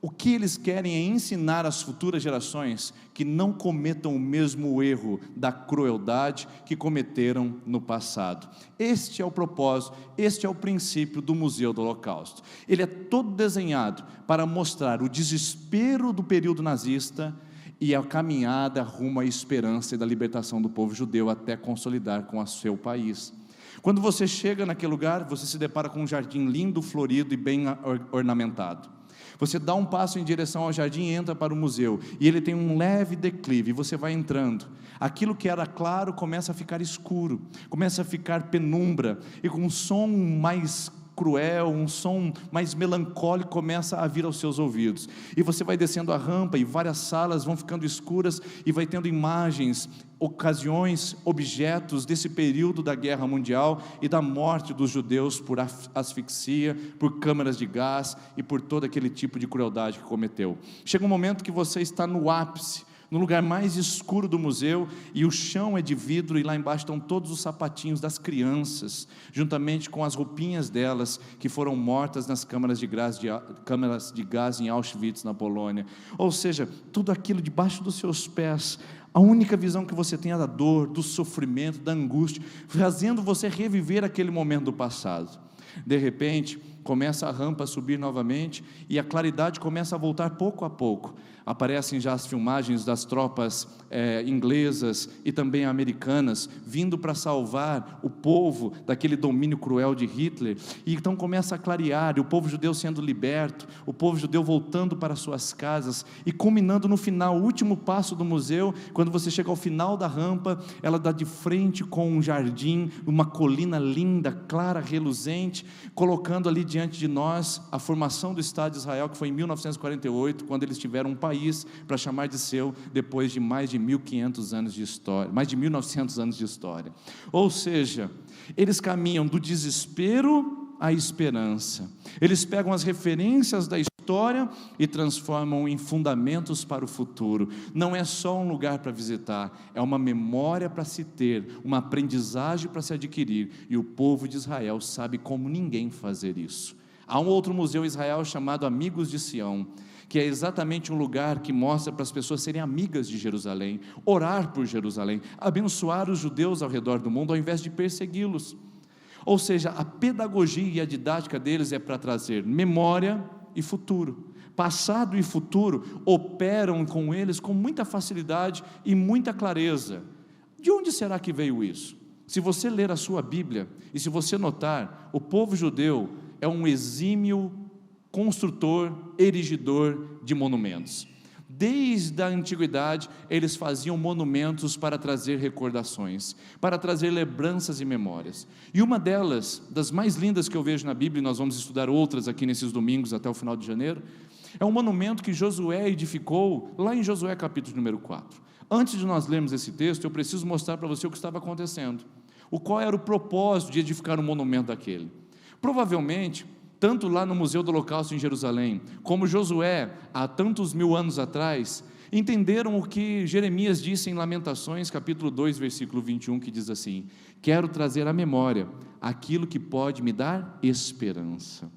o que eles querem é ensinar às futuras gerações que não cometam o mesmo erro da crueldade que cometeram no passado. Este é o propósito, este é o princípio do Museu do Holocausto. Ele é todo desenhado para mostrar o desespero do período nazista e a caminhada rumo à esperança e da libertação do povo judeu até consolidar com o seu país. Quando você chega naquele lugar, você se depara com um jardim lindo, florido e bem ornamentado. Você dá um passo em direção ao jardim e entra para o museu, e ele tem um leve declive, e você vai entrando. Aquilo que era claro começa a ficar escuro, começa a ficar penumbra, e com um som mais cruel, um som mais melancólico começa a vir aos seus ouvidos, e você vai descendo a rampa e várias salas vão ficando escuras e vai tendo imagens, ocasiões, objetos desse período da Guerra Mundial e da morte dos judeus por asfixia, por câmaras de gás e por todo aquele tipo de crueldade que cometeu. Chega um momento que você está no ápice, no lugar mais escuro do museu, e o chão é de vidro, e lá embaixo estão todos os sapatinhos das crianças, juntamente com as roupinhas delas, que foram mortas nas câmaras de gás em Auschwitz, na Polônia. Ou seja, tudo aquilo debaixo dos seus pés. A única visão que você tem é da dor, do sofrimento, da angústia, fazendo você reviver aquele momento do passado. De repente, começa a rampa a subir novamente, e a claridade começa a voltar pouco a pouco. Aparecem já as filmagens das tropas inglesas e também americanas, vindo para salvar o povo daquele domínio cruel de Hitler, e então começa a clarear, e o povo judeu sendo liberto, o povo judeu voltando para suas casas, e culminando no final, o último passo do museu, quando você chega ao final da rampa, ela dá de frente com um jardim, uma colina linda, clara, reluzente, colocando ali diante de nós a formação do Estado de Israel, que foi em 1948, quando eles tiveram um país para chamar de seu, depois de mais de 1.500 anos de história, mais de 1.900 anos de história. Ou seja, eles caminham do desespero à esperança. Eles pegam as referências da história e transformam em fundamentos para o futuro. Não é só um lugar para visitar, é uma memória para se ter, uma aprendizagem para se adquirir, e o povo de Israel sabe como ninguém fazer isso. Há um outro museu em Israel chamado Amigos de Sião, que é exatamente um lugar que mostra para as pessoas serem amigas de Jerusalém, orar por Jerusalém, abençoar os judeus ao redor do mundo, ao invés de persegui-los. Ou seja, a pedagogia e a didática deles é para trazer memória e futuro. Passado e futuro operam com eles com muita facilidade e muita clareza. De onde será que veio isso? Se você ler a sua Bíblia, e se você notar, o povo judeu é um exímio construtor, erigidor de monumentos. Desde a antiguidade, eles faziam monumentos para trazer recordações, para trazer lembranças e memórias. E uma delas, das mais lindas que eu vejo na Bíblia, e nós vamos estudar outras aqui nesses domingos até o final de janeiro, é um monumento que Josué edificou lá em Josué capítulo número 4. Antes de nós lermos esse texto, eu preciso mostrar para você o que estava acontecendo. Qual era o propósito de edificar um monumento daquele? Provavelmente, tanto lá no Museu do Holocausto em Jerusalém, como Josué, há tantos mil anos atrás, entenderam o que Jeremias disse em Lamentações, capítulo 2, versículo 21, que diz assim: quero trazer à memória aquilo que pode me dar esperança.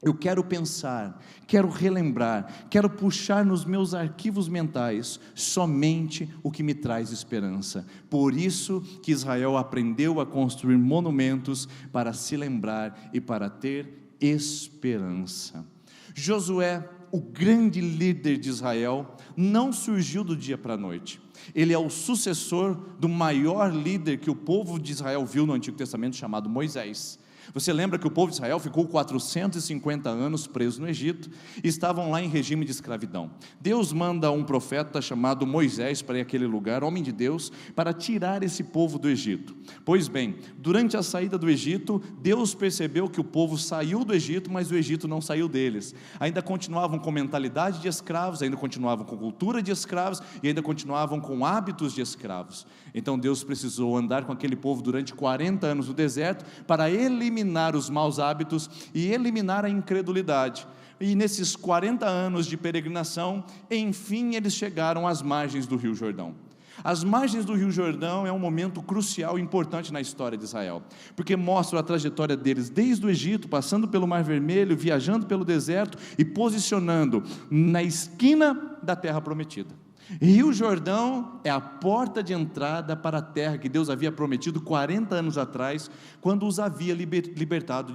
Eu quero pensar, quero relembrar, quero puxar nos meus arquivos mentais somente o que me traz esperança. Por isso que Israel aprendeu a construir monumentos para se lembrar e para ter esperança. Josué, o grande líder de Israel, não surgiu do dia para a noite. Ele é o sucessor do maior líder que o povo de Israel viu no Antigo Testamento, chamado Moisés. Você lembra que o povo de Israel ficou 450 anos preso no Egito e estavam lá em regime de escravidão. Deus manda um profeta chamado Moisés para aquele lugar, homem de Deus, para tirar esse povo do Egito. Pois bem, durante a saída do Egito, Deus percebeu que o povo saiu do Egito, mas o Egito não saiu deles. Ainda continuavam com mentalidade de escravos, ainda continuavam com cultura de escravos e ainda continuavam com hábitos de escravos. Então Deus precisou andar com aquele povo durante 40 anos no deserto para eliminar os maus hábitos e eliminar a incredulidade. E nesses 40 anos de peregrinação, enfim eles chegaram às margens do Rio Jordão. As margens do Rio Jordão é um momento crucial e importante na história de Israel, porque mostra a trajetória deles desde o Egito, passando pelo Mar Vermelho, viajando pelo deserto e posicionando na esquina da terra prometida. Rio Jordão é a porta de entrada para a terra que Deus havia prometido 40 anos atrás, quando os havia libertado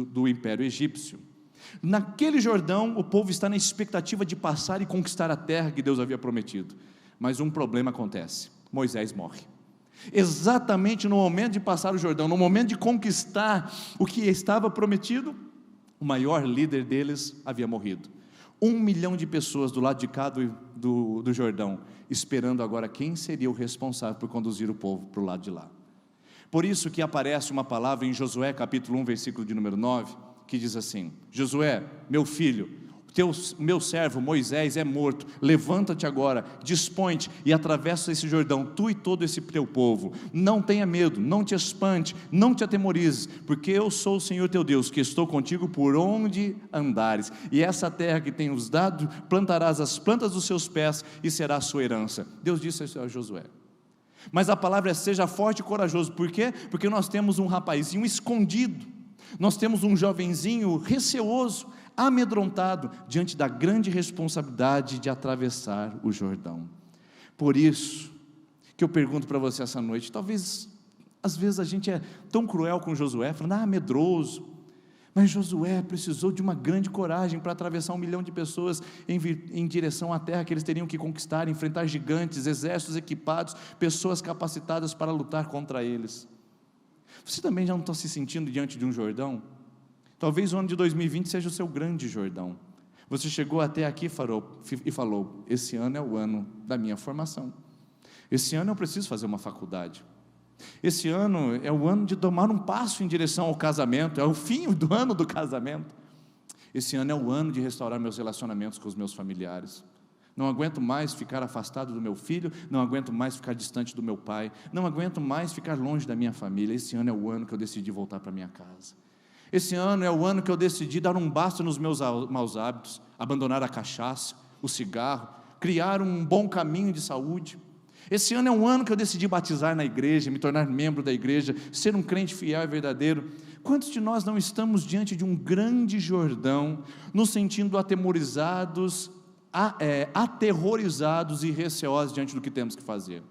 do Império Egípcio. Naquele Jordão, o povo está na expectativa de passar e conquistar a terra que Deus havia prometido. Mas um problema acontece: Moisés morre. Exatamente no momento de passar o Jordão, no momento de conquistar o que estava prometido, o maior líder deles havia morrido. 1 milhão de pessoas do lado de cá do Jordão, esperando agora quem seria o responsável por conduzir o povo para o lado de lá. Por isso que aparece uma palavra em Josué capítulo 1, versículo de número 9, que diz assim: Josué, meu filho, meu servo Moisés é morto, levanta-te agora, dispõe-te e atravessa esse Jordão, tu e todo esse teu povo. Não tenha medo, não te espante, não te atemorizes, porque eu sou o Senhor teu Deus, que estou contigo por onde andares, e essa terra que tenho os dado, plantarás as plantas dos seus pés, e será a sua herança. Deus disse a Josué. Mas a palavra é: seja forte e corajoso. Por quê? Porque nós temos um rapazinho escondido, nós temos um jovenzinho receoso, amedrontado diante da grande responsabilidade de atravessar o Jordão. Por isso que eu pergunto para você essa noite, talvez às vezes a gente é tão cruel com Josué, falando, medroso, mas Josué precisou de uma grande coragem para atravessar 1 milhão de pessoas em direção à terra que eles teriam que conquistar, enfrentar gigantes, exércitos equipados, pessoas capacitadas para lutar contra eles. Você também já não está se sentindo diante de um Jordão? Talvez o ano de 2020 seja o seu grande Jordão. Você chegou até aqui e falou, esse ano é o ano da minha formação, esse ano eu preciso fazer uma faculdade, esse ano é o ano de tomar um passo em direção ao casamento, é o fim do ano do casamento, esse ano é o ano de restaurar meus relacionamentos com os meus familiares. Não aguento mais ficar afastado do meu filho, não aguento mais ficar distante do meu pai, não aguento mais ficar longe da minha família. Esse ano é o ano que eu decidi voltar para minha casa. Esse ano é o ano que eu decidi dar um basta nos meus maus hábitos, abandonar a cachaça, o cigarro, criar um bom caminho de saúde. Esse ano é um ano que eu decidi batizar na igreja, me tornar membro da igreja, ser um crente fiel e verdadeiro. Quantos de nós não estamos diante de um grande Jordão, nos sentindo atemorizados, aterrorizados e receosos diante do que temos que fazer?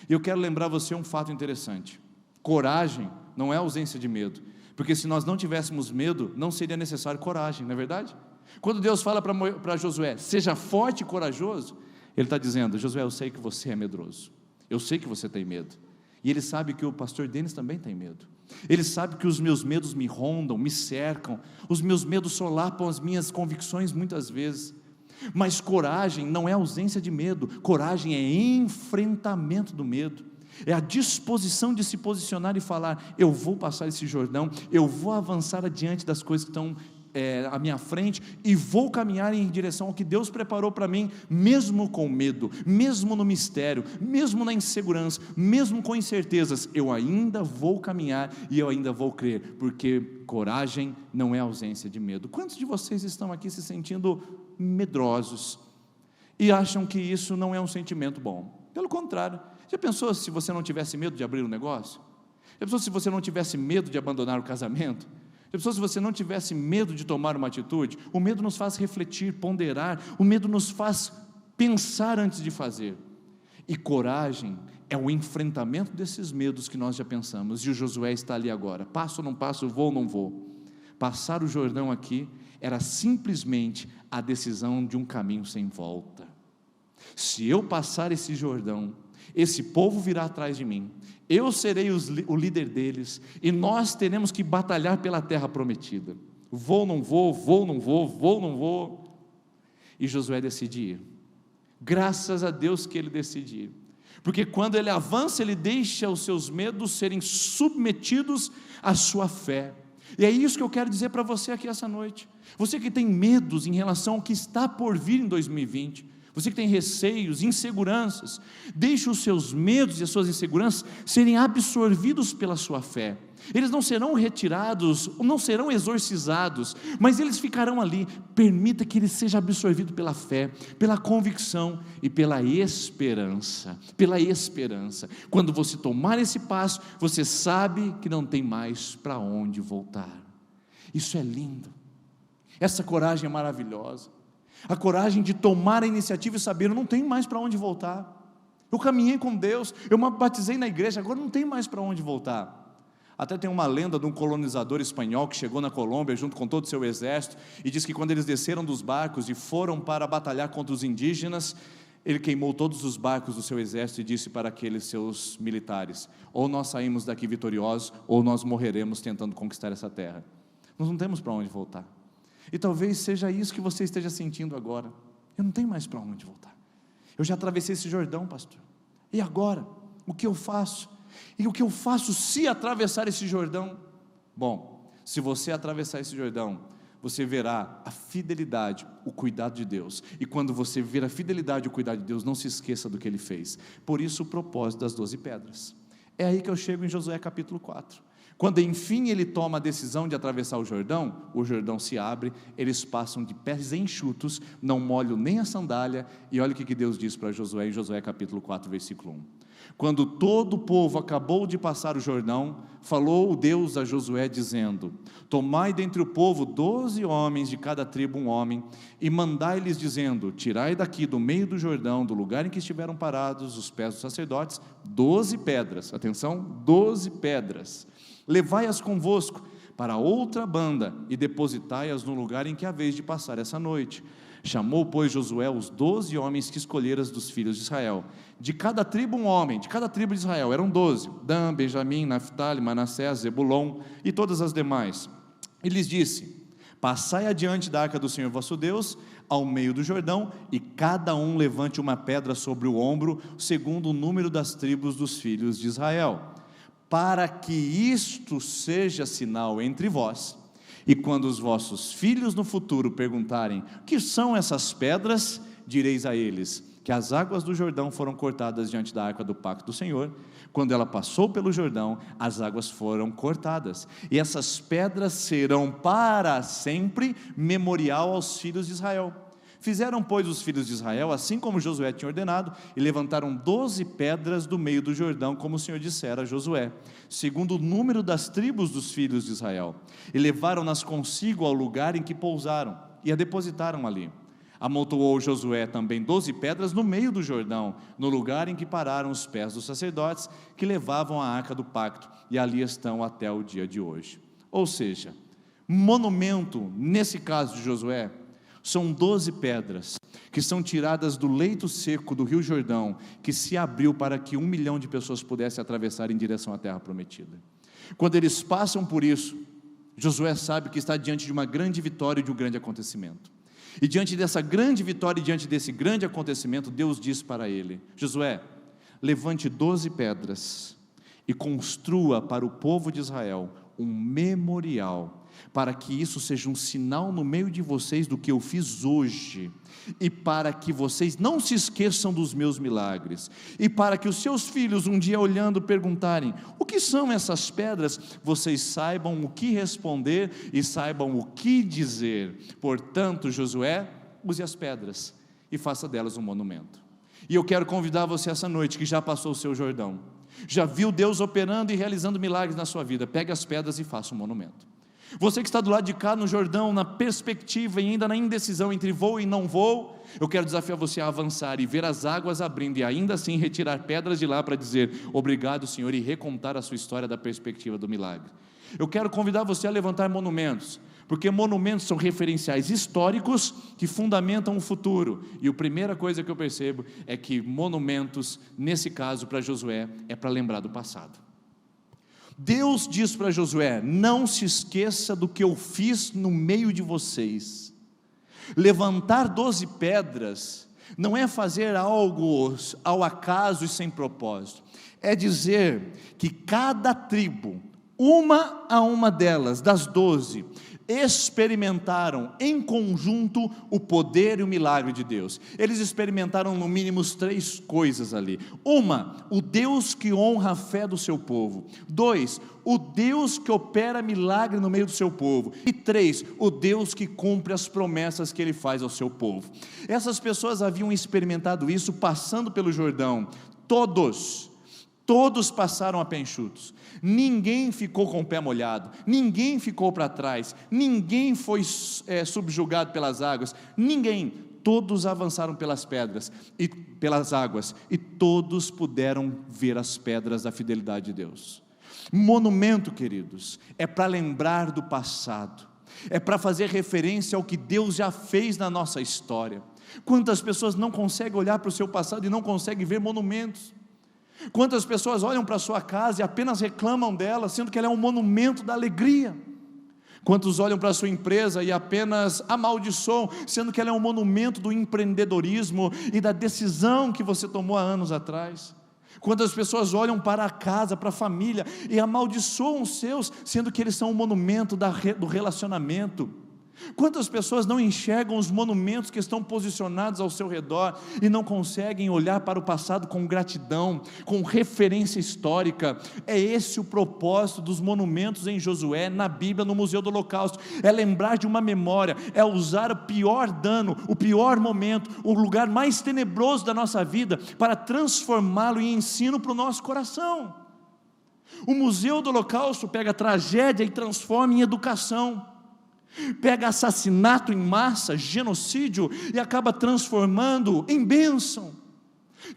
E eu quero lembrar você um fato interessante: coragem não é ausência de medo, porque se nós não tivéssemos medo, não seria necessário coragem, não é verdade? Quando Deus fala para Josué, seja forte e corajoso, Ele está dizendo, Josué, eu sei que você é medroso, eu sei que você tem medo, e Ele sabe que o pastor Denis também tem medo, Ele sabe que os meus medos me rondam, me cercam, os meus medos solapam as minhas convicções muitas vezes, mas coragem não é ausência de medo, coragem é enfrentamento do medo, é a disposição de se posicionar e falar, eu vou passar esse Jordão, eu vou avançar adiante das coisas que estão à minha frente, e vou caminhar em direção ao que Deus preparou para mim, mesmo com medo, mesmo no mistério, mesmo na insegurança, mesmo com incertezas, eu ainda vou caminhar, e eu ainda vou crer, porque coragem não é ausência de medo. Quantos de vocês estão aqui se sentindo medrosos, e acham que isso não é um sentimento bom? Pelo contrário, já pensou se você não tivesse medo de abrir um negócio? Já pensou se você não tivesse medo de abandonar o casamento? Já pensou se você não tivesse medo de tomar uma atitude? O medo nos faz refletir, ponderar, o medo nos faz pensar antes de fazer, e coragem é o enfrentamento desses medos que nós já pensamos, e o Josué está ali agora, passo ou não passo, vou ou não vou? Passar o Jordão aqui era simplesmente a decisão de um caminho sem volta. Se eu passar esse Jordão, esse povo virá atrás de mim, eu serei o líder deles, e nós teremos que batalhar pela terra prometida. Vou, não vou, vou, não vou, vou, não vou. E Josué decide ir. Graças a Deus que ele decide ir, porque quando ele avança, ele deixa os seus medos serem submetidos à sua fé. E é isso que eu quero dizer para você aqui essa noite. Você que tem medos em relação ao que está por vir em 2020, você que tem receios, inseguranças, deixe os seus medos e as suas inseguranças serem absorvidos pela sua fé. Eles não serão retirados, não serão exorcizados, mas eles ficarão ali. Permita que ele seja absorvido pela fé, pela convicção e pela esperança. Pela esperança. Quando você tomar esse passo, você sabe que não tem mais para onde voltar. Isso é lindo. Essa coragem é maravilhosa. A coragem de tomar a iniciativa e saber, eu não tenho mais para onde voltar. Eu caminhei com Deus, eu me batizei na igreja, agora não tenho mais para onde voltar. Até tem uma lenda de um colonizador espanhol que chegou na Colômbia junto com todo o seu exército, e diz que quando eles desceram dos barcos e foram para batalhar contra os indígenas, ele queimou todos os barcos do seu exército e disse para aqueles seus militares, ou nós saímos daqui vitoriosos, ou nós morreremos tentando conquistar essa terra. Nós não temos para onde voltar. E talvez seja isso que você esteja sentindo agora. Eu não tenho mais para onde voltar. Eu já atravessei esse Jordão, pastor. E agora? O que eu faço? E o que eu faço se atravessar esse Jordão? Bom, se você atravessar esse Jordão, você verá a fidelidade, o cuidado de Deus. E quando você ver a fidelidade e o cuidado de Deus, não se esqueça do que Ele fez. Por isso o propósito das 12 pedras. É aí que eu chego em Josué capítulo 4. Quando enfim ele toma a decisão de atravessar o Jordão se abre, eles passam de pés enxutos, não molham nem a sandália. E olha o que Deus diz para Josué em Josué capítulo 4, versículo 1. Quando todo o povo acabou de passar o Jordão, falou Deus a Josué dizendo: tomai dentre o povo 12 homens, de cada tribo um homem, e mandai-lhes dizendo: tirai daqui do meio do Jordão, do lugar em que estiveram parados os pés dos sacerdotes, 12 pedras, atenção, 12 pedras, levai-as convosco para outra banda e depositai-as no lugar em que haveis de passar essa noite. Chamou, pois, Josué os 12 homens que escolheras dos filhos de Israel, de cada tribo um homem, de cada tribo de Israel, eram 12, Dan, Benjamim, Naftali, Manassés, Zebulon e todas as demais. E lhes disse: passai adiante da arca do Senhor vosso Deus, ao meio do Jordão, e cada um levante uma pedra sobre o ombro, segundo o número das tribos dos filhos de Israel, para que isto seja sinal entre vós. E quando os vossos filhos no futuro perguntarem: o que são essas pedras? Direis a eles que as águas do Jordão foram cortadas diante da arca do pacto do Senhor. Quando ela passou pelo Jordão, as águas foram cortadas, e essas pedras serão para sempre memorial aos filhos de Israel. Fizeram, pois, os filhos de Israel, assim como Josué tinha ordenado, e levantaram 12 pedras do meio do Jordão, como o Senhor dissera a Josué, segundo o número das tribos dos filhos de Israel, e levaram-nas consigo ao lugar em que pousaram, e a depositaram ali. Amontoou Josué também 12 pedras no meio do Jordão, no lugar em que pararam os pés dos sacerdotes, que levavam a arca do pacto, e ali estão até o dia de hoje. Ou seja, monumento, nesse caso de Josué, são 12 pedras, que são tiradas do leito seco do rio Jordão, que se abriu para que 1 milhão de pessoas pudessem atravessar em direção à terra prometida. Quando eles passam por isso, Josué sabe que está diante de uma grande vitória e de um grande acontecimento. E diante dessa grande vitória e diante desse grande acontecimento, Deus diz para ele: Josué, levante 12 pedras e construa para o povo de Israel um memorial, para que isso seja um sinal no meio de vocês do que eu fiz hoje, e para que vocês não se esqueçam dos meus milagres, e para que os seus filhos um dia olhando perguntarem: o que são essas pedras? Vocês saibam o que responder e saibam o que dizer. Portanto, Josué, use as pedras e faça delas um monumento. E eu quero convidar você essa noite, que já passou o seu Jordão, já viu Deus operando e realizando milagres na sua vida, pegue as pedras e faça um monumento. Você que está do lado de cá no Jordão, na perspectiva e ainda na indecisão entre vou e não vou, eu quero desafiar você a avançar e ver as águas abrindo, e ainda assim retirar pedras de lá para dizer: obrigado, Senhor, e recontar a sua história da perspectiva do milagre. Eu quero convidar você a levantar monumentos, porque monumentos são referenciais históricos que fundamentam o futuro, e a primeira coisa que eu percebo é que monumentos, nesse caso para Josué, é para lembrar do passado. Deus diz para Josué: não se esqueça do que eu fiz no meio de vocês. Levantar 12 pedras não é fazer algo ao acaso e sem propósito, é dizer que cada tribo, uma a uma delas, das 12, experimentaram em conjunto o poder e o milagre de Deus. Eles experimentaram no mínimo 3 coisas ali. Uma, o Deus que honra a fé do seu povo. 2, o Deus que opera milagre no meio do seu povo. E 3, o Deus que cumpre as promessas que Ele faz ao seu povo. Essas pessoas haviam experimentado isso passando pelo Jordão. Todos passaram a pé enxutos, ninguém ficou com o pé molhado, ninguém ficou para trás, ninguém foi subjugado pelas águas, todos avançaram pelas pedras e pelas águas, e todos puderam ver as pedras da fidelidade de Deus. Monumento, queridos, é para lembrar do passado, é para fazer referência ao que Deus já fez na nossa história. Quantas pessoas não conseguem olhar para o seu passado e não conseguem ver monumentos? Quantas pessoas olham para a sua casa e apenas reclamam dela, sendo que ela é um monumento da alegria? Quantos olham para a sua empresa e apenas amaldiçoam, sendo que ela é um monumento do empreendedorismo e da decisão que você tomou há anos atrás? Quantas pessoas olham para a casa, para a família e amaldiçoam os seus, sendo que eles são um monumento do relacionamento? Quantas pessoas não enxergam os monumentos que estão posicionados ao seu redor e não conseguem olhar para o passado com gratidão, com referência histórica? É esse o propósito dos monumentos em Josué, na Bíblia, no Museu do Holocausto. É lembrar de uma memória, é usar o pior dano, o pior momento, o lugar mais tenebroso da nossa vida, para transformá-lo em ensino para o nosso coração. O Museu do Holocausto pega a tragédia e transforma em educação. Pega assassinato em massa, genocídio, e acaba transformando em bênção.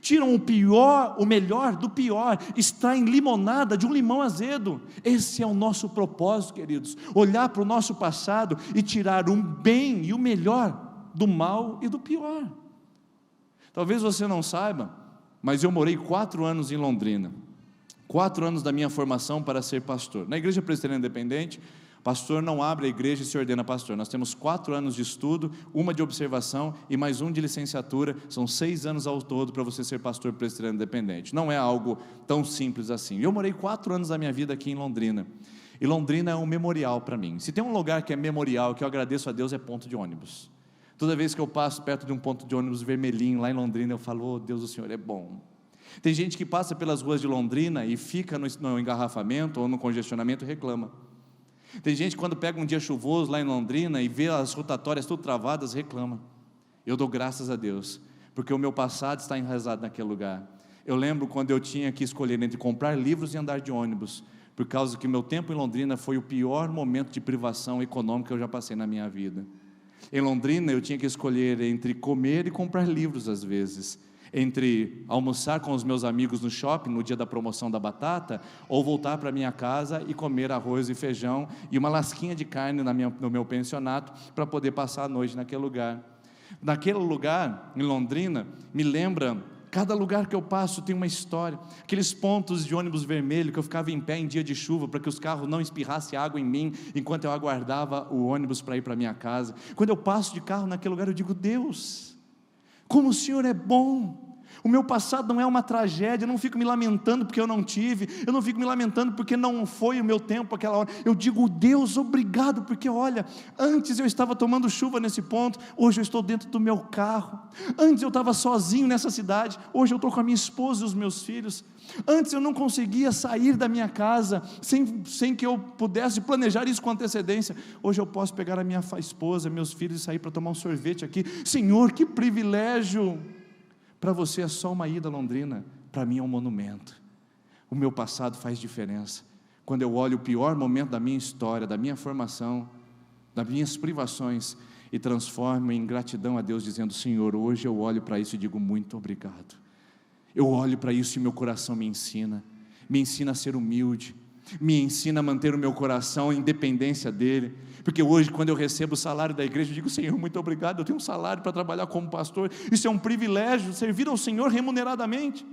Tiram o melhor do pior, extraem limonada de um limão azedo. Esse é o nosso propósito, queridos, olhar para o nosso passado e tirar o bem e o melhor do mal e do pior. Talvez você não saiba, mas eu morei 4 anos em Londrina, 4 anos da minha formação para ser pastor, na Igreja Presbiteriana Independente. Pastor não abre a igreja e se ordena pastor. Nós temos 4 anos de estudo, 1 de observação e mais 1 de licenciatura. São 6 anos ao todo para você ser pastor presbiteriano independente. Não é algo tão simples assim. Eu morei 4 anos da minha vida aqui em Londrina. E Londrina é um memorial para mim. Se tem um lugar que é memorial, que eu agradeço a Deus, é ponto de ônibus. Toda vez que eu passo perto de um ponto de ônibus vermelhinho lá em Londrina, eu falo: oh, Deus, o Senhor é bom. Tem gente que passa pelas ruas de Londrina e fica no engarrafamento ou no congestionamento e reclama. Tem gente que quando pega um dia chuvoso lá em Londrina e vê as rotatórias tudo travadas, reclama. Eu dou graças a Deus, porque o meu passado está enraizado naquele lugar. Eu lembro quando eu tinha que escolher entre comprar livros e andar de ônibus, por causa que meu tempo em Londrina foi o pior momento de privação econômica que eu já passei na minha vida. Em Londrina eu tinha que escolher entre comer e comprar livros às vezes, entre almoçar com os meus amigos no shopping no dia da promoção da batata, ou voltar para minha casa e comer arroz e feijão e uma lasquinha de carne no meu pensionato, para poder passar a noite naquele lugar. Naquele lugar, em Londrina, me lembra, cada lugar que eu passo tem uma história. Aqueles pontos de ônibus vermelho que eu ficava em pé em dia de chuva, para que os carros não espirrassem água em mim, enquanto eu aguardava o ônibus para ir para minha casa. Quando eu passo de carro naquele lugar, eu digo: Deus, como o Senhor é bom. O meu passado não é uma tragédia. Eu não fico me lamentando porque eu não tive, eu não fico me lamentando porque não foi o meu tempo aquela hora. Eu digo: Deus, obrigado, porque olha, antes eu estava tomando chuva nesse ponto, hoje eu estou dentro do meu carro. Antes eu estava sozinho nessa cidade, hoje eu estou com a minha esposa e os meus filhos. Antes eu não conseguia sair da minha casa sem que eu pudesse planejar isso com antecedência. Hoje eu posso pegar a minha esposa, meus filhos e sair para tomar um sorvete aqui. Senhor, que privilégio! Para você é só uma ida a Londrina, para mim é um monumento. O meu passado faz diferença. Quando eu olho o pior momento da minha história, da minha formação, das minhas privações, e transformo em gratidão a Deus, dizendo: Senhor, hoje eu olho para isso e digo muito obrigado. Eu olho para isso e meu coração me ensina a ser humilde, me ensina a manter o meu coração em dependência dEle, porque hoje quando eu recebo o salário da igreja, eu digo: Senhor, muito obrigado, eu tenho um salário para trabalhar como pastor, isso é um privilégio, servir ao Senhor remuneradamente.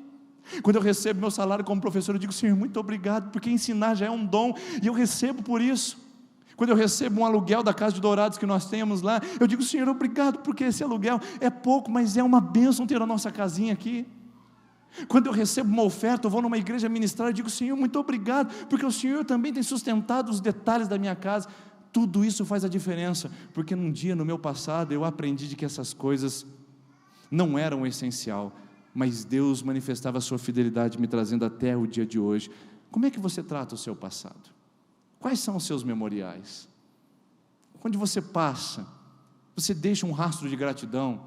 Quando eu recebo meu salário como professor, eu digo: Senhor, muito obrigado, porque ensinar já é um dom, e eu recebo por isso. Quando eu recebo um aluguel da Casa de Dourados que nós temos lá, eu digo: Senhor, obrigado, porque esse aluguel é pouco, mas é uma bênção ter a nossa casinha aqui. Quando eu recebo uma oferta, eu vou numa igreja ministrar, eu digo: Senhor, muito obrigado, porque o Senhor também tem sustentado os detalhes da minha casa. Tudo isso faz a diferença, porque num dia no meu passado eu aprendi de que essas coisas não eram o essencial, mas Deus manifestava a sua fidelidade me trazendo até o dia de hoje. Como é que você trata o seu passado? Quais são os seus memoriais? Onde você passa, você deixa um rastro de gratidão,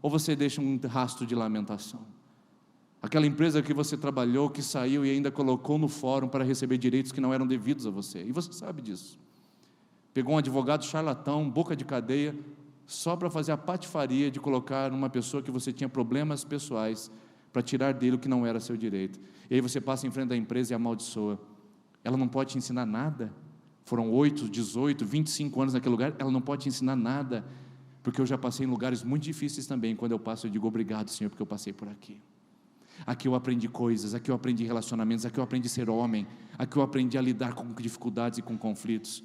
ou você deixa um rastro de lamentação? Aquela empresa que você trabalhou, que saiu e ainda colocou no fórum para receber direitos que não eram devidos a você, e você sabe disso. Pegou um advogado charlatão, boca de cadeia, só para fazer a patifaria de colocar uma pessoa que você tinha problemas pessoais, para tirar dele o que não era seu direito. E aí você passa em frente da empresa e amaldiçoa. Ela não pode te ensinar nada. Foram 8, 18, 25 anos naquele lugar, ela não pode te ensinar nada, porque eu já passei em lugares muito difíceis também. Quando eu passo, eu digo: obrigado, Senhor, porque eu passei por aqui. Aqui eu aprendi coisas, aqui eu aprendi relacionamentos, aqui eu aprendi a ser homem, aqui eu aprendi a lidar com dificuldades e com conflitos.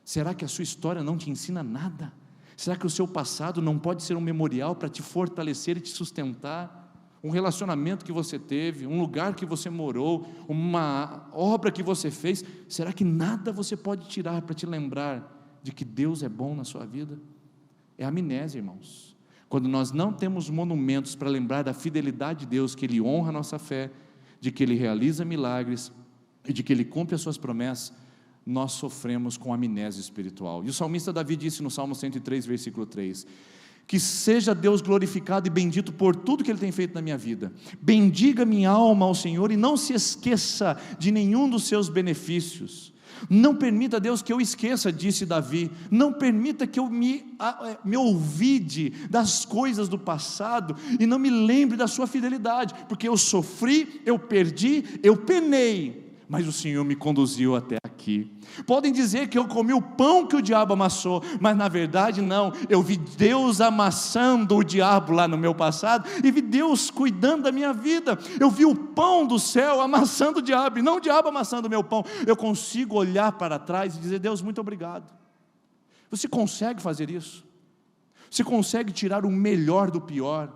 Será que a sua história não te ensina nada? Será que o seu passado não pode ser um memorial para te fortalecer e te sustentar? Um relacionamento que você teve, um lugar que você morou, uma obra que você fez, será que nada você pode tirar para te lembrar de que Deus é bom na sua vida? É amnésia, irmãos. Quando nós não temos monumentos para lembrar da fidelidade de Deus, que Ele honra a nossa fé, de que Ele realiza milagres e de que Ele cumpre as suas promessas, nós sofremos com amnésia espiritual. E o salmista Davi disse no Salmo 103, versículo 3, que seja Deus glorificado e bendito por tudo que Ele tem feito na minha vida. Bendiga minha alma ao Senhor e não se esqueça de nenhum dos seus benefícios. Não permita, Deus, que eu esqueça, disse Davi, não permita que eu me olvide das coisas do passado e não me lembre da sua fidelidade, porque eu sofri, eu perdi, eu penei, mas o Senhor me conduziu até aqui. Podem dizer que eu comi o pão que o diabo amassou, mas na verdade não, eu vi Deus amassando o diabo lá no meu passado, e vi Deus cuidando da minha vida. Eu vi o pão do céu amassando o diabo, e não o diabo amassando o meu pão. Eu consigo olhar para trás e dizer: Deus, muito obrigado. Você consegue fazer isso? Você consegue tirar o melhor do pior,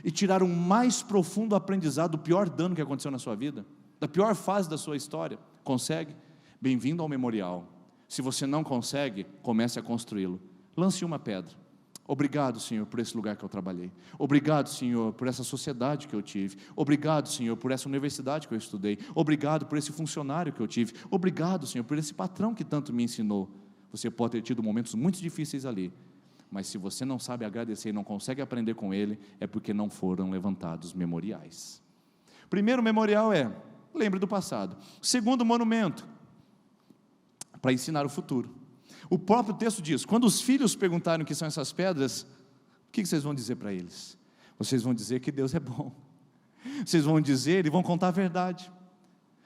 e tirar o mais profundo aprendizado do pior dano que aconteceu na sua vida? Da pior fase da sua história? Consegue? Bem-vindo ao memorial. Se você não consegue, comece a construí-lo. Lance uma pedra. Obrigado, Senhor, por esse lugar que eu trabalhei. Obrigado, Senhor, por essa sociedade que eu tive. Obrigado, Senhor, por essa universidade que eu estudei. Obrigado por esse funcionário que eu tive. Obrigado, Senhor, por esse patrão que tanto me ensinou. Você pode ter tido momentos muito difíceis ali, mas se você não sabe agradecer e não consegue aprender com ele, é porque não foram levantados memoriais. Primeiro memorial é: lembre do passado. Segundo monumento, para ensinar o futuro. O próprio texto diz: quando os filhos perguntarem o que são essas pedras, o que vocês vão dizer para eles? Vocês vão dizer que Deus é bom. Vocês vão dizer e vão contar a verdade.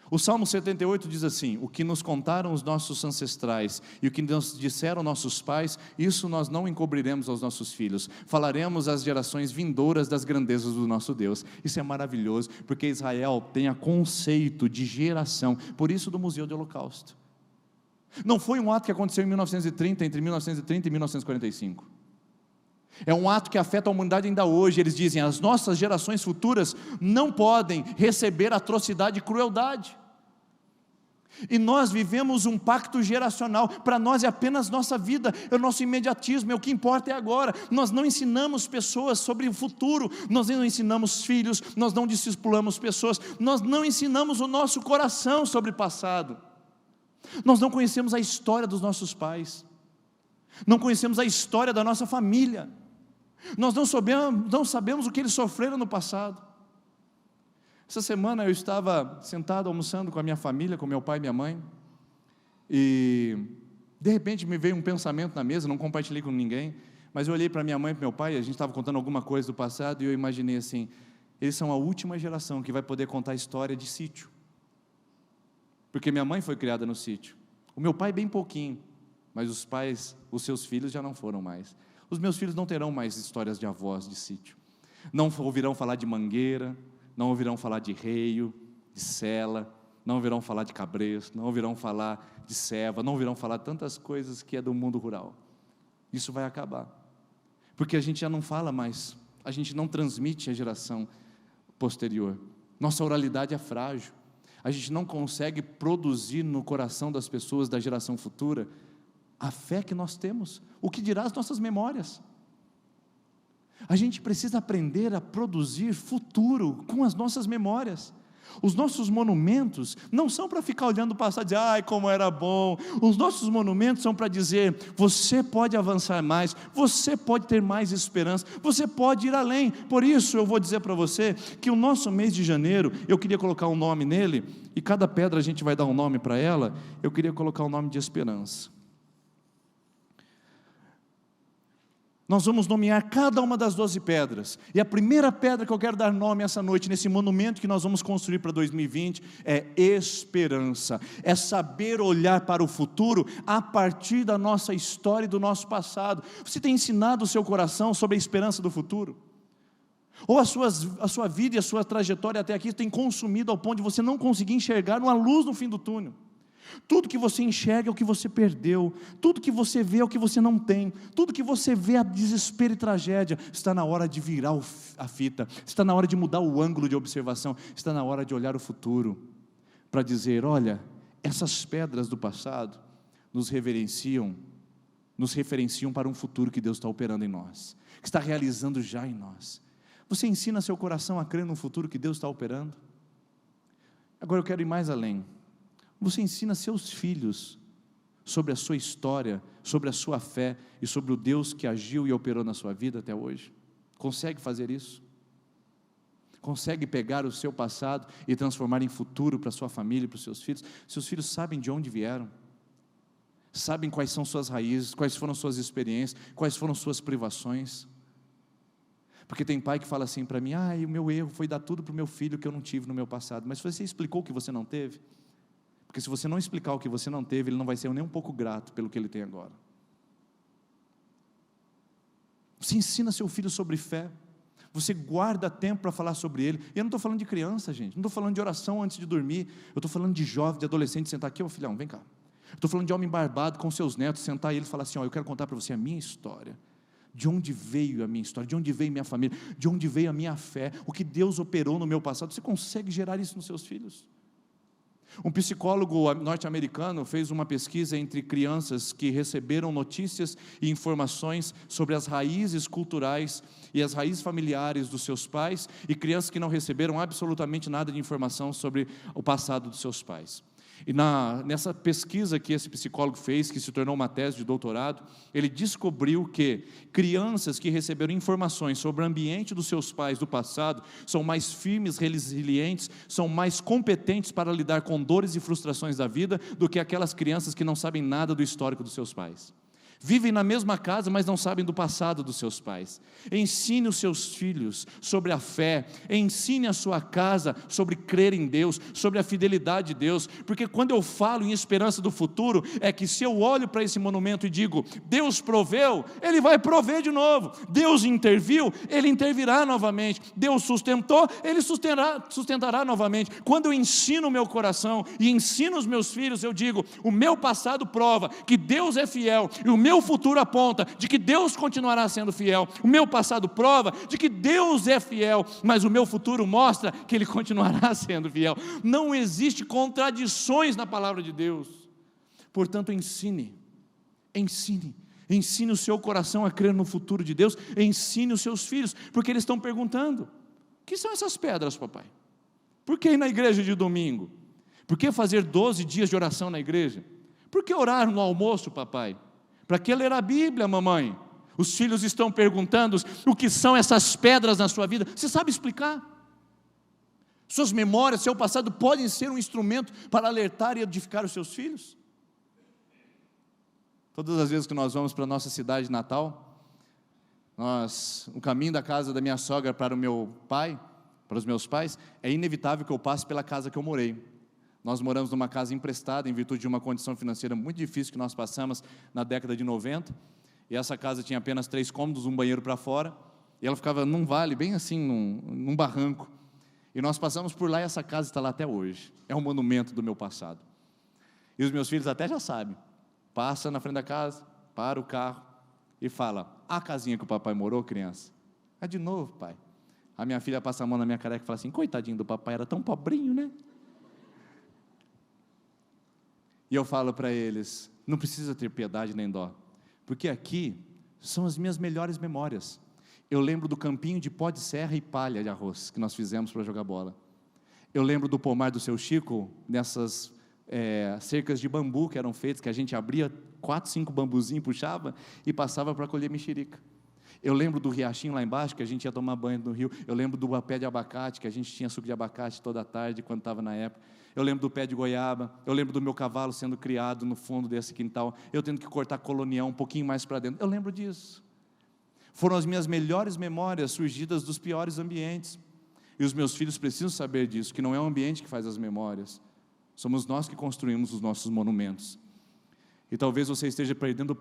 O Salmo 78 diz assim: o que nos contaram os nossos ancestrais e o que nos disseram nossos pais, isso nós não encobriremos aos nossos filhos. Falaremos às gerações vindouras das grandezas do nosso Deus. Isso é maravilhoso, porque Israel tem a conceito de geração. Por isso do Museu do Holocausto. Não foi um ato que aconteceu em 1930, entre 1930 e 1945. É um ato que afeta a humanidade ainda hoje. Eles dizem: as nossas gerações futuras não podem receber atrocidade e crueldade. E nós vivemos um pacto geracional. Para nós é apenas nossa vida, é o nosso imediatismo, é o que importa é agora. Nós não ensinamos pessoas sobre o futuro, nós não ensinamos filhos, nós não discipulamos pessoas, nós não ensinamos o nosso coração sobre o passado. Nós não conhecemos a história dos nossos pais, não conhecemos a história da nossa família, nós não sabemos o que eles sofreram no passado. Essa semana eu estava sentado almoçando com a minha família, com meu pai e minha mãe, e de repente me veio um pensamento na mesa, não compartilhei com ninguém, mas eu olhei para minha mãe e para meu pai, a gente estava contando alguma coisa do passado, e eu imaginei assim: eles são a última geração que vai poder contar a história de sítio, porque minha mãe foi criada no sítio, o meu pai bem pouquinho, mas os seus filhos já não foram mais. Os meus filhos não terão mais histórias de avós de sítio, não ouvirão falar de mangueira, não ouvirão falar de reio, de sela, não ouvirão falar de cabresto, não ouvirão falar de ceva, não ouvirão falar tantas coisas que é do mundo rural. Isso vai acabar, porque a gente já não fala mais, a gente não transmite à geração posterior, nossa oralidade é frágil, a gente não consegue produzir no coração das pessoas da geração futura a fé que nós temos, o que dirá as nossas memórias. A gente precisa aprender a produzir futuro com as nossas memórias. Os nossos monumentos não são para ficar olhando o passado e dizer: ai, como era bom. Os nossos monumentos são para dizer: você pode avançar mais, você pode ter mais esperança, você pode ir além. Por isso eu vou dizer para você que o nosso mês de janeiro, eu queria colocar um nome nele, e cada pedra a gente vai dar um nome para ela. Eu queria colocar o nome de esperança. Nós vamos nomear cada uma das 12 pedras, e a primeira pedra que eu quero dar nome essa noite, nesse monumento que nós vamos construir para 2020, é esperança, é saber olhar para o futuro a partir da nossa história e do nosso passado. Você tem ensinado o seu coração sobre a esperança do futuro? Ou a sua vida e a sua trajetória até aqui tem consumido ao ponto de você não conseguir enxergar uma luz no fim do túnel? Tudo que você enxerga é o que você perdeu, tudo que você vê é o que você não tem, tudo que você vê é desespero e tragédia. Está na hora de virar a fita, está na hora de mudar o ângulo de observação, está na hora de olhar o futuro, para dizer: olha, essas pedras do passado nos reverenciam nos referenciam para um futuro que Deus está operando em nós, que está realizando já em nós. Você ensina seu coração a crer no futuro que Deus está operando? Agora eu quero ir mais além. Você ensina seus filhos sobre a sua história, sobre a sua fé e sobre o Deus que agiu e operou na sua vida até hoje? Consegue fazer isso? Consegue pegar o seu passado e transformar em futuro para a sua família e para os seus filhos? Seus filhos sabem de onde vieram, sabem quais são suas raízes, quais foram suas experiências, quais foram suas privações. Porque tem pai que fala assim para mim: o meu erro foi dar tudo para o meu filho que eu não tive no meu passado. Mas você explicou o que você não teve? Porque se você não explicar o que você não teve, ele não vai ser nem um pouco grato pelo que ele tem agora. Você ensina seu filho sobre fé, você guarda tempo para falar sobre ele. E eu não estou falando de criança, gente, não estou falando de oração antes de dormir, eu estou falando de jovem, de adolescente, sentar aqui: filhão, vem cá. Estou falando de homem barbado com seus netos, sentar e ele falar assim: eu quero contar para você a minha história, de onde veio a minha história, de onde veio minha família, de onde veio a minha fé, o que Deus operou no meu passado. Você consegue gerar isso nos seus filhos? Um psicólogo norte-americano fez uma pesquisa entre crianças que receberam notícias e informações sobre as raízes culturais e as raízes familiares dos seus pais, e crianças que não receberam absolutamente nada de informação sobre o passado dos seus pais. E nessa pesquisa que esse psicólogo fez, que se tornou uma tese de doutorado, ele descobriu que crianças que receberam informações sobre o ambiente dos seus pais do passado são mais firmes, resilientes, são mais competentes para lidar com dores e frustrações da vida do que aquelas crianças que não sabem nada do histórico dos seus pais. Vivem na mesma casa, mas não sabem do passado dos seus pais. Ensine os seus filhos sobre a fé, ensine a sua casa sobre crer em Deus, sobre a fidelidade de Deus, porque quando eu falo em esperança do futuro, é que se eu olho para esse monumento e digo: Deus proveu, Ele vai prover de novo. Deus interviu, Ele intervirá novamente. Deus sustentou, Ele sustentará novamente. Quando eu ensino o meu coração e ensino os meus filhos, eu digo: o meu passado prova que Deus é fiel, e o meu futuro aponta de que Deus continuará sendo fiel. O meu passado prova de que Deus é fiel, mas o meu futuro mostra que Ele continuará sendo fiel. Não existe contradições na palavra de Deus. Portanto, ensine o seu coração a crer no futuro de Deus. Ensine os seus filhos, porque eles estão perguntando: o que são essas pedras, papai? Por que ir na igreja de domingo? Por que fazer 12 dias de oração na igreja? Por que orar no almoço, papai? Para que ler a Bíblia, mamãe? Os filhos estão perguntando o que são essas pedras na sua vida. Você sabe explicar? Suas memórias, seu passado podem ser um instrumento para alertar e edificar os seus filhos? Todas as vezes que nós vamos para a nossa cidade natal, o caminho da casa da minha sogra para o meu pai, para os meus pais, é inevitável que eu passe pela casa que eu morei. Nós moramos numa casa emprestada em virtude de uma condição financeira muito difícil que nós passamos na década de 90, e essa casa tinha apenas 3 cômodos, um banheiro para fora, e ela ficava num vale, bem assim, num barranco, e nós passamos por lá e essa casa está lá até hoje. É um monumento do meu passado, e os meus filhos até já sabem. Passa na frente da casa, para o carro e fala: a casinha que o papai morou, criança? É de novo, pai. A minha filha passa a mão na minha careca e fala assim: coitadinho do papai, era tão pobrinho, né? E eu falo para eles: não precisa ter piedade nem dó, porque aqui são as minhas melhores memórias. Eu lembro do campinho de pó de serra e palha de arroz que nós fizemos para jogar bola. Eu lembro do pomar do seu Chico, nessas cercas de bambu que eram feitas, que a gente abria 4, 5 bambuzinhos, puxava e passava para colher mexerica. Eu lembro do riachinho lá embaixo, que a gente ia tomar banho no rio. Eu lembro do pé de abacate, que a gente tinha suco de abacate toda tarde, quando estava na época. Eu lembro do pé de goiaba. Eu lembro do meu cavalo sendo criado no fundo desse quintal, eu tendo que cortar colonial um pouquinho mais para dentro. Eu lembro disso. Foram as minhas melhores memórias, surgidas dos piores ambientes. E os meus filhos precisam saber disso, que não é o ambiente que faz as memórias. Somos nós que construímos os nossos monumentos. E talvez você esteja perdendo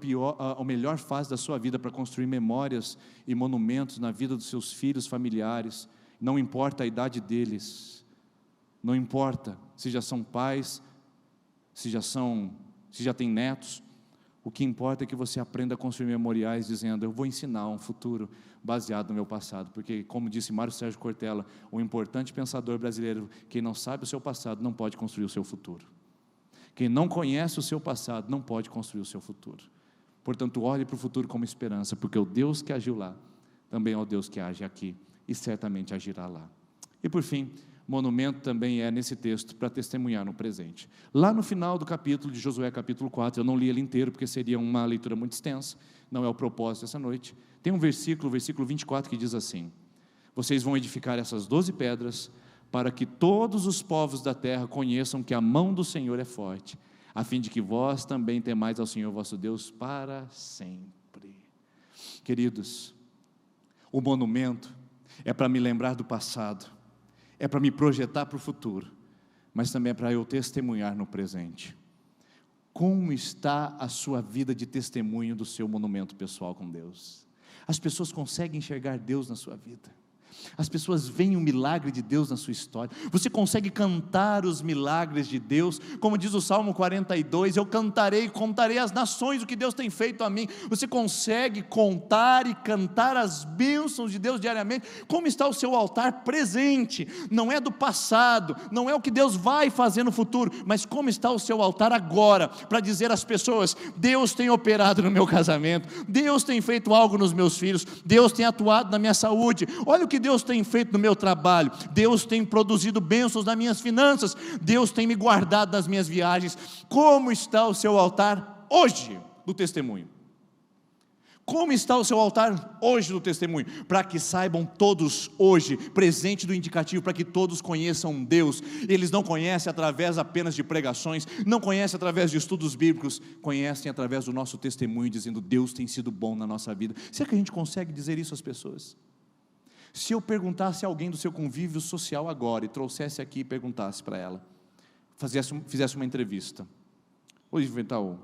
a melhor fase da sua vida para construir memórias e monumentos na vida dos seus filhos, familiares. Não importa a idade deles, não importa se já são pais, se já têm netos. O que importa é que você aprenda a construir memoriais dizendo: eu vou ensinar um futuro baseado no meu passado, porque, como disse Mário Sérgio Cortella, um importante pensador brasileiro, quem não sabe o seu passado não pode construir o seu futuro. Quem não conhece o seu passado não pode construir o seu futuro. Portanto, olhe para o futuro como esperança, porque o Deus que agiu lá, também é o Deus que age aqui, e certamente agirá lá. E por fim, monumento também é nesse texto para testemunhar no presente. Lá no final do capítulo de Josué, capítulo 4, eu não li ele inteiro, porque seria uma leitura muito extensa, não é o propósito dessa noite. Tem um versículo, o versículo 24, que diz assim: vocês vão edificar essas 12 pedras, para que todos os povos da terra conheçam que a mão do Senhor é forte, a fim de que vós também temais ao Senhor vosso Deus para sempre. Queridos, o monumento é para me lembrar do passado, é para me projetar para o futuro, mas também é para eu testemunhar no presente. Como está a sua vida de testemunho do seu monumento pessoal com Deus? As pessoas conseguem enxergar Deus na sua vida? As pessoas veem o milagre de Deus na sua história? Você consegue cantar os milagres de Deus? Como diz o Salmo 42, eu cantarei, contarei às nações o que Deus tem feito a mim. Você consegue contar e cantar as bênçãos de Deus diariamente? Como está o seu altar presente? Não é do passado, não é o que Deus vai fazer no futuro, mas como está o seu altar agora, para dizer às pessoas: Deus tem operado no meu casamento, Deus tem feito algo nos meus filhos, Deus tem atuado na minha saúde, olha o que Deus tem feito no meu trabalho, Deus tem produzido bênçãos nas minhas finanças, Deus tem me guardado nas minhas viagens. Como está o seu altar hoje do testemunho? Como está o seu altar hoje do testemunho? Para que saibam todos hoje, presente do indicativo, para que todos conheçam Deus. Eles não conhecem através apenas de pregações, não conhecem através de estudos bíblicos, conhecem através do nosso testemunho, dizendo: Deus tem sido bom na nossa vida. Será que a gente consegue dizer isso às pessoas? Se eu perguntasse a alguém do seu convívio social agora, e trouxesse aqui e perguntasse para ela, fizesse uma entrevista, vou inventar um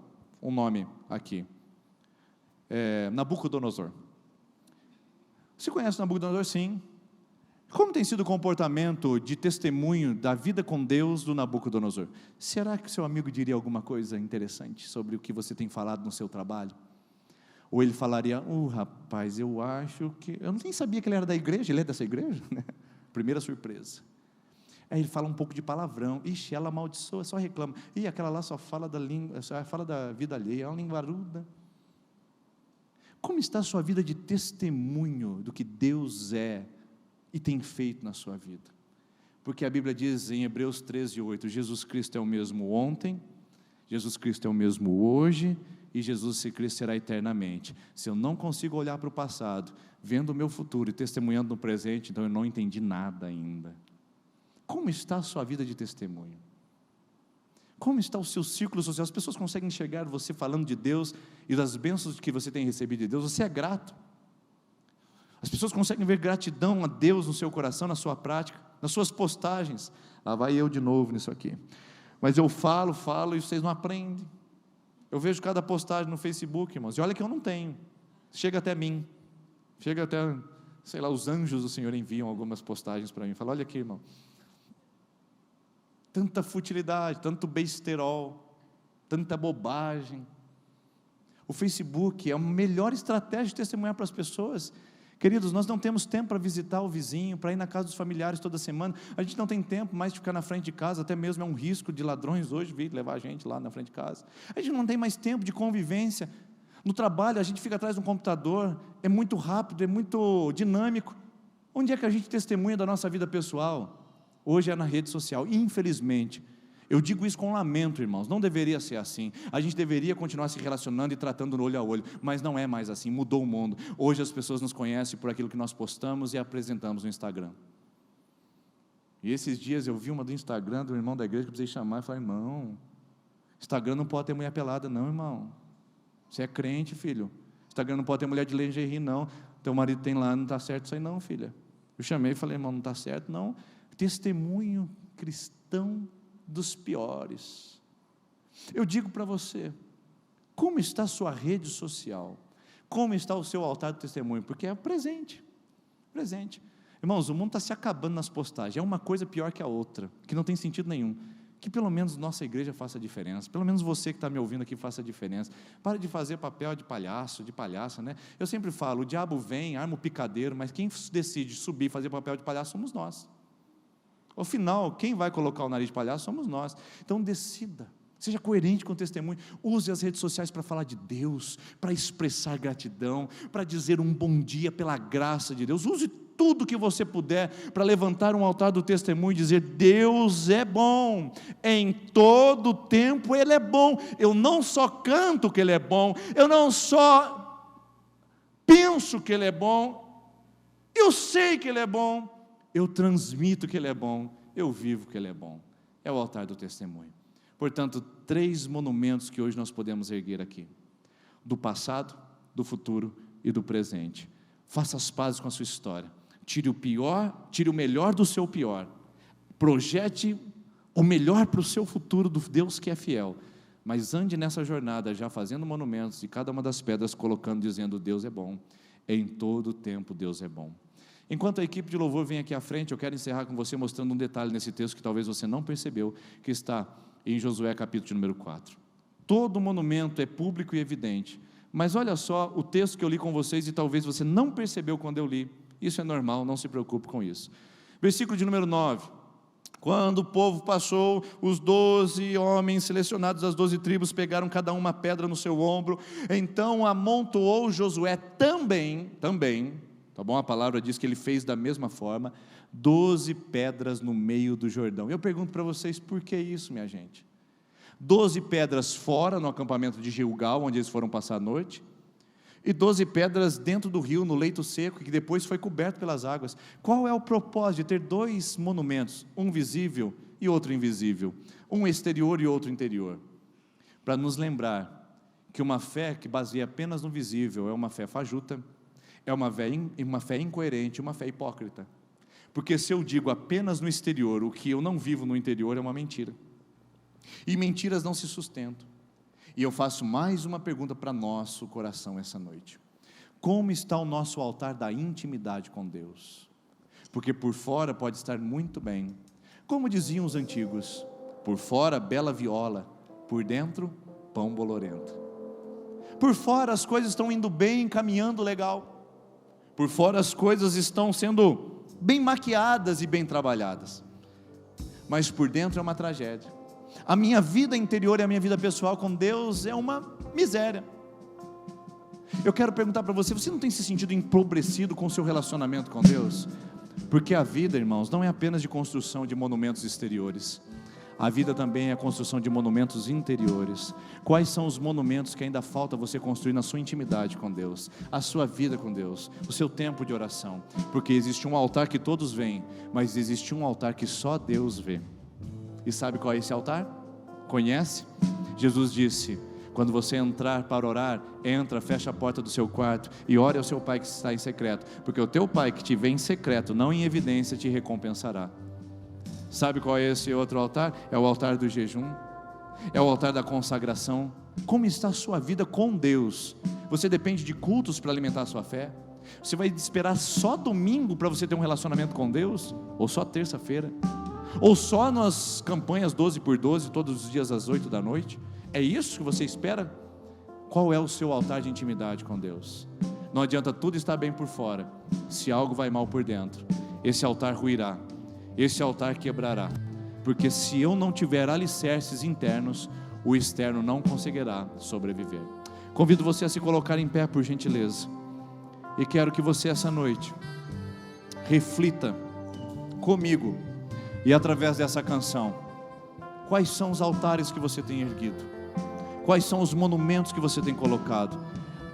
nome aqui, Nabucodonosor. Você conhece Nabucodonosor? Sim. Como tem sido o comportamento de testemunho da vida com Deus do Nabucodonosor? Será que seu amigo diria alguma coisa interessante sobre o que você tem falado no seu trabalho? Ou ele falaria: rapaz, eu acho que... Eu nem sabia que ele era da igreja, ele é dessa igreja, né? Primeira surpresa. Aí ele fala um pouco de palavrão: ixi, ela amaldiçoa, só reclama, e aquela lá só fala da língua, só fala da vida alheia, é uma linguaruda. Como está a sua vida de testemunho do que Deus é e tem feito na sua vida? Porque a Bíblia diz em Hebreus 13:8, Jesus Cristo é o mesmo ontem, Jesus Cristo é o mesmo hoje, e Jesus Cristo será eternamente. Se eu não consigo olhar para o passado, vendo o meu futuro e testemunhando no presente, então eu não entendi nada ainda. Como está a sua vida de testemunho? Como está o seu círculo social? As pessoas conseguem enxergar você falando de Deus e das bênçãos que você tem recebido de Deus? Você é grato? As pessoas conseguem ver gratidão a Deus no seu coração, na sua prática, nas suas postagens? Lá vai eu de novo nisso aqui. Mas eu falo e vocês não aprendem. Eu vejo cada postagem no Facebook, irmãos, e olha que eu não tenho. Chega até mim. Chega até, sei lá, os anjos do Senhor enviam algumas postagens para mim. Fala: olha aqui, irmão. Tanta futilidade, tanto besterol, tanta bobagem. O Facebook é a melhor estratégia de testemunhar para as pessoas. Queridos, nós não temos tempo para visitar o vizinho, para ir na casa dos familiares toda semana. A gente não tem tempo mais de ficar na frente de casa, até mesmo é um risco de ladrões hoje vir levar a gente lá na frente de casa. A gente não tem mais tempo de convivência. No trabalho, a gente fica atrás de um computador, é muito rápido, é muito dinâmico. Onde é que a gente testemunha da nossa vida pessoal? Hoje é na rede social. Infelizmente, eu digo isso com lamento, irmãos, não deveria ser assim. A gente deveria continuar se relacionando e tratando no olho a olho, mas não é mais assim, mudou o mundo. Hoje as pessoas nos conhecem por aquilo que nós postamos e apresentamos no Instagram. E esses dias eu vi uma do Instagram do irmão da igreja que eu precisei chamar e falei: irmão, Instagram não pode ter mulher pelada não, irmão. Você é crente, filho. Instagram não pode ter mulher de lingerie não. Teu marido tem lá, não está certo isso aí não, filha. Eu chamei e falei: irmão, não está certo não. Testemunho cristão dos piores. Eu digo para você, como está a sua rede social? Como está o seu altar de testemunho? Porque é presente. Irmãos, o mundo está se acabando nas postagens, é uma coisa pior que a outra, que não tem sentido nenhum. Que pelo menos nossa igreja faça a diferença, pelo menos você que está me ouvindo aqui faça a diferença. Pare de fazer papel de palhaço, de palhaça, né? Eu sempre falo, o diabo vem, arma o picadeiro, mas quem decide subir e fazer papel de palhaço somos nós. Ao final, quem vai colocar o nariz de palhaço somos nós. Então decida, Seja coerente com o testemunho. Use as redes sociais para falar de Deus, para expressar gratidão, para dizer um bom dia pela graça de Deus. Use tudo que você puder para levantar um altar do testemunho e dizer: Deus é bom, em todo tempo Ele é bom. Eu não só canto que Ele é bom, eu não só penso que Ele é bom, eu sei que Ele é bom, eu transmito que Ele é bom, eu vivo que Ele é bom. É o altar do testemunho. Portanto, 3 monumentos que hoje nós podemos erguer aqui: do passado, do futuro e do presente. Faça as pazes com a sua história. Tire o melhor do seu pior. Projete o melhor para o seu futuro do Deus que é fiel. Mas ande nessa jornada já fazendo monumentos e cada uma das pedras colocando, dizendo: Deus é bom. Em todo tempo Deus é bom. Enquanto a equipe de louvor vem aqui à frente, eu quero encerrar com você mostrando um detalhe nesse texto que talvez você não percebeu, que está em Josué capítulo número 4. Todo monumento é público e evidente, mas olha só o texto que eu li com vocês e talvez você não percebeu quando eu li. Isso é normal, não se preocupe com isso. Versículo de número 9: quando o povo passou, os 12 homens selecionados das 12 tribos pegaram cada uma pedra no seu ombro, então amontoou Josué também, tá bom? A palavra diz que ele fez da mesma forma, 12 pedras no meio do Jordão. Eu pergunto para vocês, por que isso, minha gente? 12 pedras fora, no acampamento de Gilgal, onde eles foram passar a noite, e 12 pedras dentro do rio, no leito seco, que depois foi coberto pelas águas. Qual é o propósito de ter 2 monumentos, um visível e outro invisível, um exterior e outro interior? Para nos lembrar que uma fé que baseia apenas no visível é uma fé fajuta, é uma fé incoerente, uma fé hipócrita. Porque se eu digo apenas no exterior o que eu não vivo no interior, é uma mentira. E mentiras não se sustentam. E eu faço mais uma pergunta para nosso coração essa noite: como está o nosso altar da intimidade com Deus? Porque por fora pode estar muito bem, como diziam os antigos: por fora bela viola, por dentro pão bolorento. Por fora as coisas estão indo bem, caminhando legal, por fora as coisas estão sendo bem maquiadas e bem trabalhadas, mas por dentro é uma tragédia. A minha vida interior e a minha vida pessoal com Deus é uma miséria. Eu quero perguntar para você: você não tem se sentido empobrecido com o seu relacionamento com Deus? Porque a vida, irmãos, não é apenas de construção de monumentos exteriores. A vida também é a construção de monumentos interiores. Quais são os monumentos que ainda falta você construir na sua intimidade com Deus, a sua vida com Deus, o seu tempo de oração? Porque existe um altar que todos veem, mas existe um altar que só Deus vê. E sabe qual é esse altar? Conhece? Jesus disse: quando você entrar para orar, entra, fecha a porta do seu quarto e ore ao seu pai que está em secreto, porque o teu pai que te vê em secreto, não em evidência, te recompensará. Sabe qual é esse outro altar? É o altar do jejum, é o altar da consagração. Como está a sua vida com Deus? Você depende de cultos para alimentar a sua fé? Você vai esperar só domingo para você ter um relacionamento com Deus? Ou só terça-feira? Ou só nas campanhas 12x12, todos os dias às 8 da noite? É isso que você espera? Qual é o seu altar de intimidade com Deus? Não adianta tudo estar bem por fora, se algo vai mal por dentro. Esse altar ruirá, esse altar quebrará, porque se eu não tiver alicerces internos, o externo não conseguirá sobreviver. Convido você a se colocar em pé, por gentileza, e quero que você essa noite reflita comigo e através dessa canção: quais são os altares que você tem erguido? Quais são os monumentos que você tem colocado?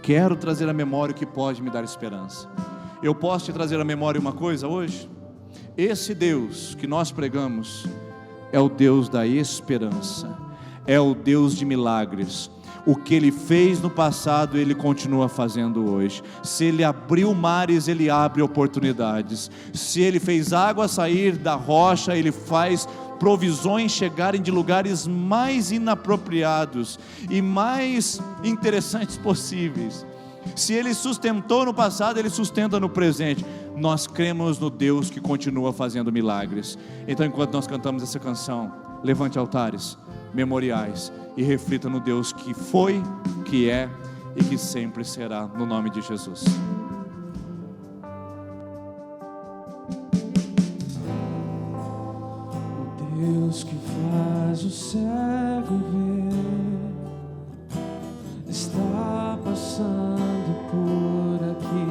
Quero trazer à memória o que pode me dar esperança. Eu posso te trazer à memória uma coisa hoje? Esse Deus que nós pregamos é o Deus da esperança, é o Deus de milagres. O que Ele fez no passado, Ele continua fazendo hoje. Se Ele abriu mares, Ele abre oportunidades. Se Ele fez água sair da rocha, Ele faz provisões chegarem de lugares mais inapropriados e mais interessantes possíveis. Se Ele sustentou no passado, Ele sustenta no presente. Nós cremos no Deus que continua fazendo milagres. Então, enquanto nós cantamos essa canção, levante altares, memoriais, e reflita no Deus que foi, que é e que sempre será, no nome de Jesus.
O Deus que faz o cego ver, está passando por aqui,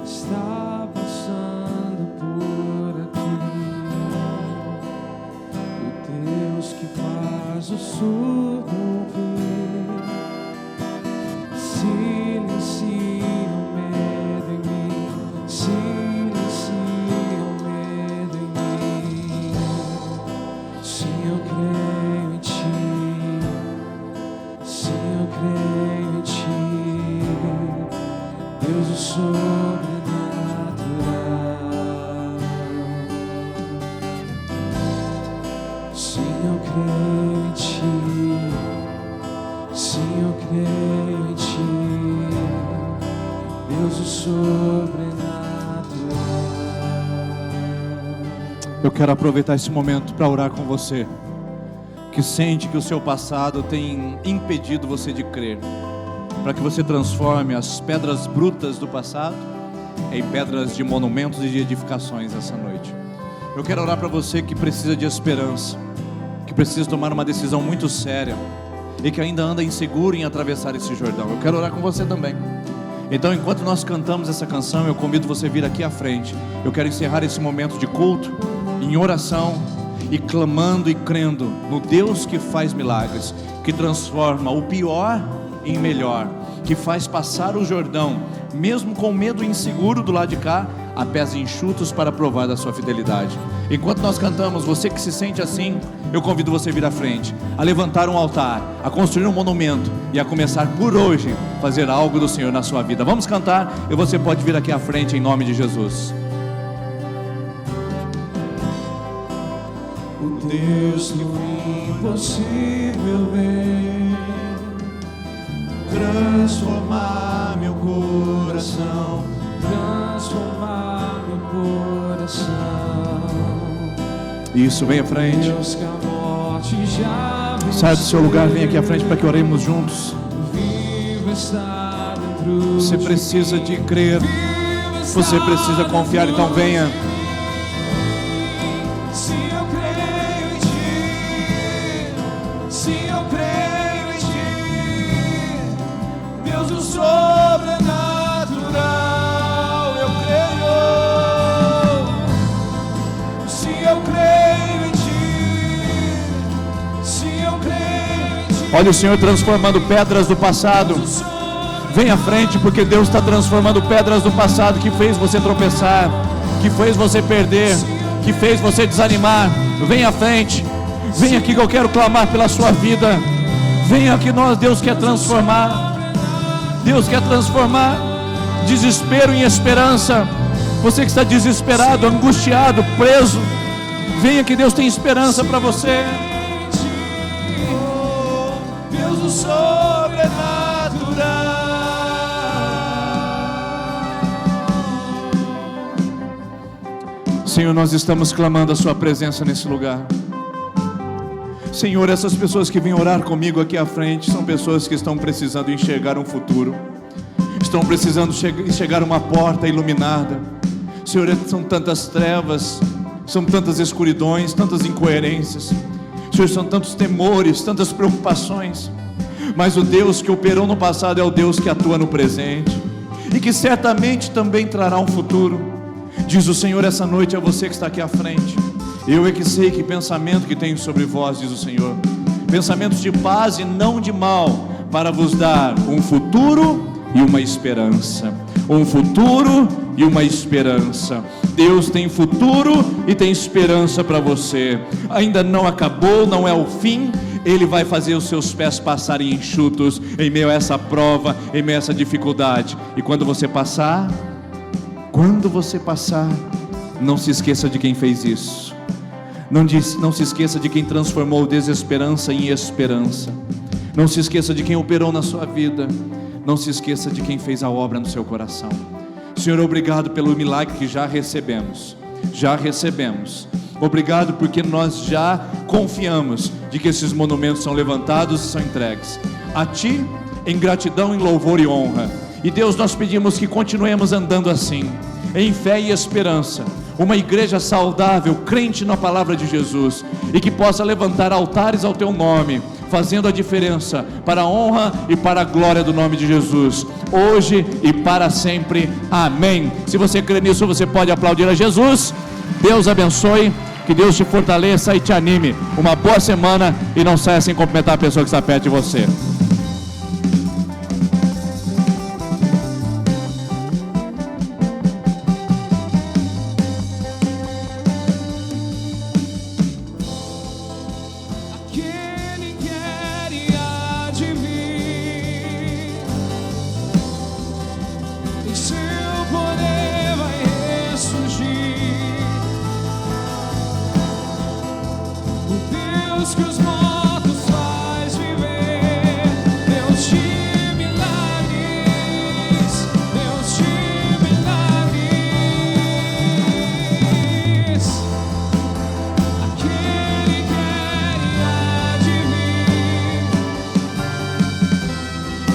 está passando por aqui. O Deus que faz o surdo ouvir, silencia o medo em mim, silencia o medo em mim. Sim, eu creio em Ti, sim, eu creio em Ti, Deus o sobrenatural. Sim, eu creio em Ti, sim, eu creio em Ti, Deus o sobrenatural.
Eu quero aproveitar esse momento para orar com você, que sente que o seu passado tem impedido você de crer, para que você transforme as pedras brutas do passado em pedras de monumentos e de edificações essa noite. Eu quero orar para você que precisa de esperança, que precisa tomar uma decisão muito séria e que ainda anda inseguro em atravessar esse Jordão. Eu quero orar com você também. Então, enquanto nós cantamos essa canção, eu convido você a vir aqui à frente. Eu quero encerrar esse momento de culto em oração e clamando e crendo no Deus que faz milagres, que transforma o pior em melhor, que faz passar o Jordão, mesmo com medo e inseguro do lado de cá, a pés enxutos para provar da sua fidelidade. Enquanto nós cantamos, você que se sente assim, eu convido você a vir à frente, a levantar um altar, a construir um monumento e a começar por hoje fazer algo do Senhor na sua vida. Vamos cantar e você pode vir aqui à frente em nome de Jesus.
O Deus do impossível vem transformar meu coração, transformar meu coração.
Isso, vem à frente.
Deus que a morte já venceu.
Sai do seu lugar, vem aqui à frente para que oremos juntos.
Vivo está dentro
Você precisa de crer, você precisa confiar, então venha.
Sim, eu creio em Ti, sim, eu creio em Ti, Deus do sobrenatural, eu creio. Sim, eu creio em Ti, sim, eu creio em Ti.
Olha o Senhor transformando pedras do passado. Vem à frente, porque Deus está transformando pedras do passado que fez você tropeçar, que fez você perder, que fez você desanimar. Vem à frente, vem aqui que eu quero clamar pela sua vida. Vem aqui, Deus quer transformar. Deus quer transformar desespero em esperança. Você que está desesperado, angustiado, preso, venha que Deus tem esperança para você.
Deus do sobrenatural.
Senhor, nós estamos clamando a sua presença nesse lugar. Senhor, essas pessoas que vêm orar comigo aqui à frente são pessoas que estão precisando enxergar um futuro, estão precisando enxergar uma porta iluminada. Senhor, são tantas trevas, são tantas escuridões, tantas incoerências. Senhor, são tantos temores, tantas preocupações. Mas o Deus que operou no passado é o Deus que atua no presente e que certamente também trará um futuro. Diz o Senhor essa noite a você que está aqui à frente: eu é que sei que pensamento que tenho sobre vós, diz o Senhor, pensamentos de paz e não de mal, para vos dar um futuro e uma esperança. Um futuro e uma esperança. Deus tem futuro e tem esperança para você. Ainda não acabou, não é o fim. Ele vai fazer os seus pés passarem enxutos em meio a essa prova, em meio a essa dificuldade. E quando você passar, não se esqueça de quem fez isso. Não se esqueça de quem transformou desesperança em esperança. Não se esqueça de quem operou na sua vida. Não se esqueça de quem fez a obra no seu coração. Senhor, obrigado pelo milagre que já recebemos. Obrigado porque nós já confiamos de que esses monumentos são levantados e são entregues a Ti, em gratidão, em louvor e honra. E Deus, nós pedimos que continuemos andando assim, em fé e esperança, uma igreja saudável, crente na palavra de Jesus, e que possa levantar altares ao Teu nome, fazendo a diferença para a honra e para a glória do nome de Jesus, hoje e para sempre. Amém. Se você crê nisso, você pode aplaudir a Jesus. Deus abençoe, que Deus te fortaleça e te anime. Uma boa semana, e não saia sem cumprimentar a pessoa que está perto de você.